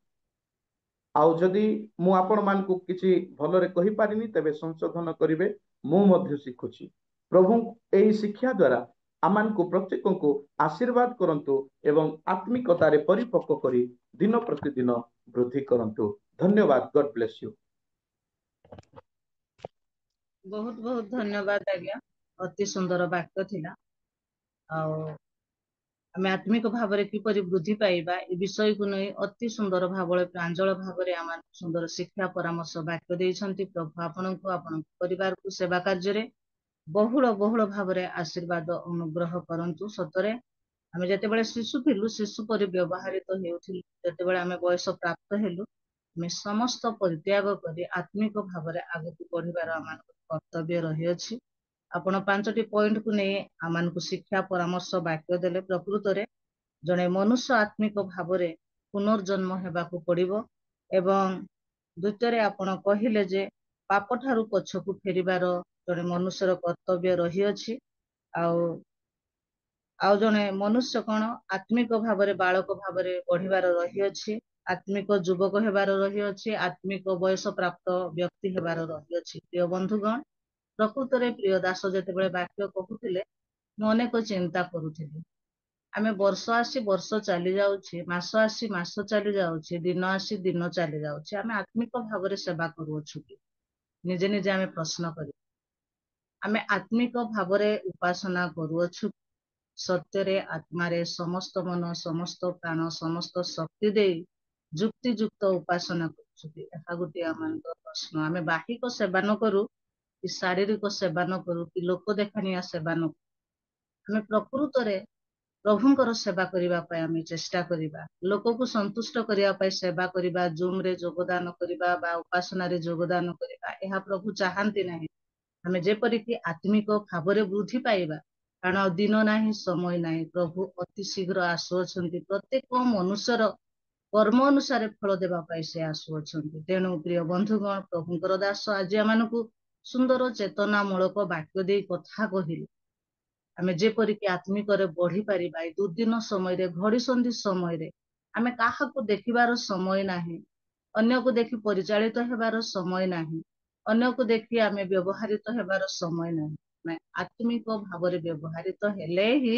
ଆଉ ଯଦି ମୁଁ ଆପଣ ମାନଙ୍କୁ କିଛି ଭଲରେ କହିପାରିନି, ତେବେ ସଂଶୋଧନ କରିବେ। ମୁଁ ମଧ୍ୟ ଶିଖୁଛି। ପ୍ରଭୁ ଏହି ଶିକ୍ଷା ଦ୍ୱାରା ଆମମାନଙ୍କୁ ପ୍ରତ୍ୟେକଙ୍କୁ ଆଶୀର୍ବାଦ କରନ୍ତୁ ଏବଂ ଆତ୍ମିକତାରେ ପରିପକ୍ව କରି ଦିନ ପ୍ରତିଦିନ ବୃଦ୍ଧି କରନ୍ତୁ। ଧନ୍ୟବାଦ। ଗଡ୍ ବ୍ଲେସ୍ ୟୁ। ବହୁତ ବହୁତ ଧନ୍ୟବାଦ ଆଜ୍ଞା, ଅତି ସୁନ୍ଦର ବାକ୍ୟ ଥିଲା। ଆଉ ଆମେ ଆତ୍ମିକ ଭାବରେ କିପରି ବୃଦ୍ଧି ପାଇବା, ଏ ବିଷୟକୁ ନେଇ ଅତି ସୁନ୍ଦର ଭାବରେ ପ୍ରାଞ୍ଜଳ ଭାବରେ ଆମମାନଙ୍କୁ ସୁନ୍ଦର ଶିକ୍ଷା ପରାମର୍ଶ ବାକ୍ୟ ଦେଇଛନ୍ତି। ପ୍ରଭୁ ଆପଣଙ୍କୁ, ଆପଣଙ୍କ ପରିବାରକୁ ସେବା କାର୍ଯ୍ୟରେ ବହୁଳ ବହୁଳ ଭାବରେ ଆଶୀର୍ବାଦ ଅନୁଗ୍ରହ କରନ୍ତୁ। ସତରେ ଆମେ ଯେତେବେଳେ ଶିଶୁ ଥିଲୁ, ଶିଶୁ ପରି ବ୍ୟବହାରିତ ହେଉଥିଲୁ। ଯେତେବେଳେ ଆମେ ବୟସ ପ୍ରାପ୍ତ ହେଲୁ, ଆମେ ସମସ୍ତ ପରିତ୍ୟାଗ କରି ଆତ୍ମିକ ଭାବରେ ଆଗକୁ ବଢିବାର ଆମର କର୍ତ୍ତବ୍ୟ ରହିଅଛି। ଆପଣ 5ଟି ପଏଣ୍ଟକୁ ନେଇ ଆମମାନଙ୍କୁ ଶିକ୍ଷା ପରାମର୍ଶ ବାକ୍ୟ ଦେଲେ। ପ୍ରକୃତରେ ଜଣେ ମନୁଷ୍ୟ ଆତ୍ମିକ ଭାବରେ ପୁନର୍ଜନ୍ମ ହେବାକୁ ପଡିବ ଏବଂ ଦ୍ୱିତୀୟରେ ଆପଣ କହିଲେ ଯେ ପାପ ଠାରୁ ପଛକୁ ଫେରିବାର ଜଣେ ମନୁଷ୍ୟର କର୍ତ୍ତବ୍ୟ ରହିଅଛି। ଆଉ ଜଣେ ମନୁଷ୍ୟ କଣ ଆତ୍ମିକ ଭାବରେ ବାଳକ ଭାବରେ ବଢିବାର ରହିଅଛି, ଆତ୍ମିକ ଯୁବକ ହେବାର ରହିଅଛି, ଆତ୍ମିକ ବୟସ ପ୍ରାପ୍ତ ବ୍ୟକ୍ତି ହେବାର ରହିଅଛି। ପ୍ରିୟ ବନ୍ଧୁଗଣ, ପ୍ରକୃତରେ ପ୍ରିୟ ଦାସ ଯେତେବେଳେ ବାକ୍ୟ କହୁଥିଲେ ମୁଁ ଅନେକ ଚିନ୍ତା କରୁଥିଲି। ଆମେ ବର୍ଷ ଆସି ବର୍ଷ ଚାଲି ଯାଉଛି, ମାସ ଆସି ମାସ ଚାଲି ଯାଉଛି, ଦିନ ଆସି ଦିନ ଚାଲି ଯାଉଛି, ଆମେ ଆତ୍ମିକ ଭାବରେ ସେବା କରୁଅଛୁ କି? ନିଜେ ନିଜେ ଆମେ ପ୍ରଶ୍ନ କରି ଆମେ ଆତ୍ମିକ ଭାବରେ ଉପାସନା କରୁଅଛୁ? ସତ୍ୟରେ ଆତ୍ମାରେ ସମସ୍ତ ମନ ସମସ୍ତ ପ୍ରାଣ ସମସ୍ତ ଶକ୍ତି ଦେଇ ଯୁକ୍ତିଯୁକ୍ତ ଉପାସନା କରୁଛୁ କି? ଏହା ଗୋଟିଏ ଆମର ପ୍ରଶ୍ନ। ଆମେ ବାହିକ ସେବା ନ କରୁ କି ଶାରୀରିକ ସେବା ନ କରୁ କି ଲୋକ ଦେଖାଣିଆ ସେବା ନ କରୁ, ଆମେ ପ୍ରକୃତରେ ପ୍ରଭୁଙ୍କର ସେବା କରିବା ପାଇଁ ଆମେ ଚେଷ୍ଟା କରିବା। ଲୋକକୁ ସନ୍ତୁଷ୍ଟ କରିବା ପାଇଁ ସେବା କରିବା, ଜୁମରେ ଯୋଗଦାନ କରିବା ବା ଉପାସନାରେ ଯୋଗଦାନ କରିବା, ଏହା ପ୍ରଭୁ ଚାହାନ୍ତି ନାହିଁ। ଆମେ ଯେପରିକି ଆତ୍ମିକ ଭାବରେ ବୃଦ୍ଧି ପାଇବା, କାରଣ ଆଉ ଦିନ ନାହିଁ, ସମୟ ନାହିଁ, ପ୍ରଭୁ ଅତି ଶୀଘ୍ର ଆସୁଅଛନ୍ତି। ପ୍ରତ୍ୟେକ ମନୁଷ୍ୟର କର୍ମ ଅନୁସାରେ ଫଳ ଦେବା ପାଇଁ ସେ ଆସୁଅଛନ୍ତି। ତେଣୁ ପ୍ରିୟ ବନ୍ଧୁଗଣ, ପ୍ରଭୁଙ୍କର ଦାସ ଆଜି ଆମମାନଙ୍କୁ ସୁନ୍ଦର ଚେତନାମୂଳକ ବାକ୍ୟ ଦେଇ କଥା କହିଲେ। ଆମେ ଯେପରିକି ଆତ୍ମିକରେ ବଢିପାରିବା ଏଇ ଦୁର୍ଦିନ ସମୟରେ, ଘଡ଼ିସନ୍ଧି ସମୟରେ ଆମେ କାହାକୁ ଦେଖିବାର ସମୟ ନାହିଁ, ଅନ୍ୟକୁ ଦେଖି ପରିଚାଳିତ ହେବାର ସମୟ ନାହିଁ, ଅନ୍ୟକୁ ଦେଖି ଆମେ ବ୍ୟବହାରିତ ହେବାର ସମୟ ନାହିଁ। ଆମେ ଆତ୍ମିକ ଭାବରେ ବ୍ୟବହାରିତ ହେଲେ ହିଁ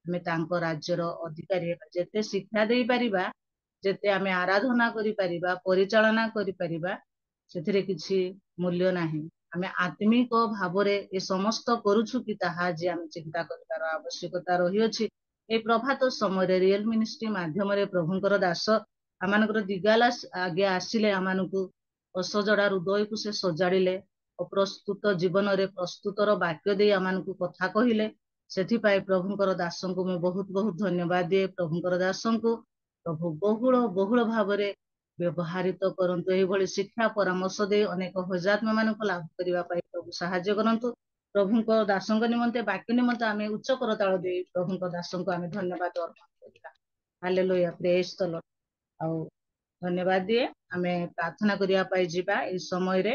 ଆମେ ତାଙ୍କ ରାଜ୍ୟର ଅଧିକାରୀ ହେବା। ଯେତେ ଶିକ୍ଷା ଦେଇପାରିବା, ଯେତେ ଆମେ ଆରାଧନା କରିପାରିବା, ପରିଚାଳନା କରିପାରିବା, ସେଥିରେ କିଛି ମୂଲ୍ୟ ନାହିଁ। ଆମେ ଆତ୍ମିକ ଭାବରେ ଏ ସମସ୍ତ କରୁଛୁ କି ତାହା ଆଜି ଆମେ ଚିନ୍ତା କରିବାର ଆବଶ୍ୟକତା ରହିଅଛି। এই ପ୍ରଭାତ ସମୟରେ ରିଏଲ ମିନିଷ୍ଟ୍ରି ମାଧ୍ୟମରେ ପ୍ରଭୁଙ୍କର ଦାସ ଆମମାନଙ୍କର ଦିଗାଲ ଆଗେ ଆସିଲେ, ଆମମାନଙ୍କୁ ଅସଜଡ଼ା ହୃଦୟକୁ ସେ ସଜାଡ଼ିଲେ, ଅପ୍ରସ୍ତୁତ ଜୀବନରେ ପ୍ରସ୍ତୁତର ବାକ୍ୟ ଦେଇ ଆମମାନଙ୍କୁ କଥା କହିଲେ। ସେଥିପାଇଁ ପ୍ରଭୁଙ୍କର ଦାସଙ୍କୁ ମୁଁ ବହୁତ ବହୁତ ଧନ୍ୟବାଦ ଦିଏ। ପ୍ରଭୁଙ୍କର ଦାସଙ୍କୁ ପ୍ରଭୁ ବହୁଳ ଭାବରେ ବ୍ୟବହାରିତ କରନ୍ତୁ। ଏଇଭଳି ଶିକ୍ଷା ପରାମର୍ଶ ଦେଇ ଅନେକ ହଜାତ୍ମ ମାନଙ୍କୁ ଲାଭ କରିବା ପାଇଁ ପ୍ରଭୁ ସାହାଯ୍ୟ କରନ୍ତୁ। ପ୍ରଭୁଙ୍କ ଦାସଙ୍କ ନିମନ୍ତେ ବାକ୍ୟ ନିମନ୍ତେ ଆମେ ଉଚ୍ଚ କରତାଳ ଦେଇ ପ୍ରଭୁଙ୍କ ଦାସଙ୍କୁ ଆମେ ଧନ୍ୟବାଦ ଅର୍ପଣ କରିବା। ହାଲେଲୁୟା, ପ୍ରେଜ୍ ଦ ଲର୍ଡ। ଆଉ ଧନ୍ୟବାଦ ଦିଏ। ଆମେ ପ୍ରାର୍ଥନା କରିବା ପାଇଁ ଯିବା। এই ସମୟରେ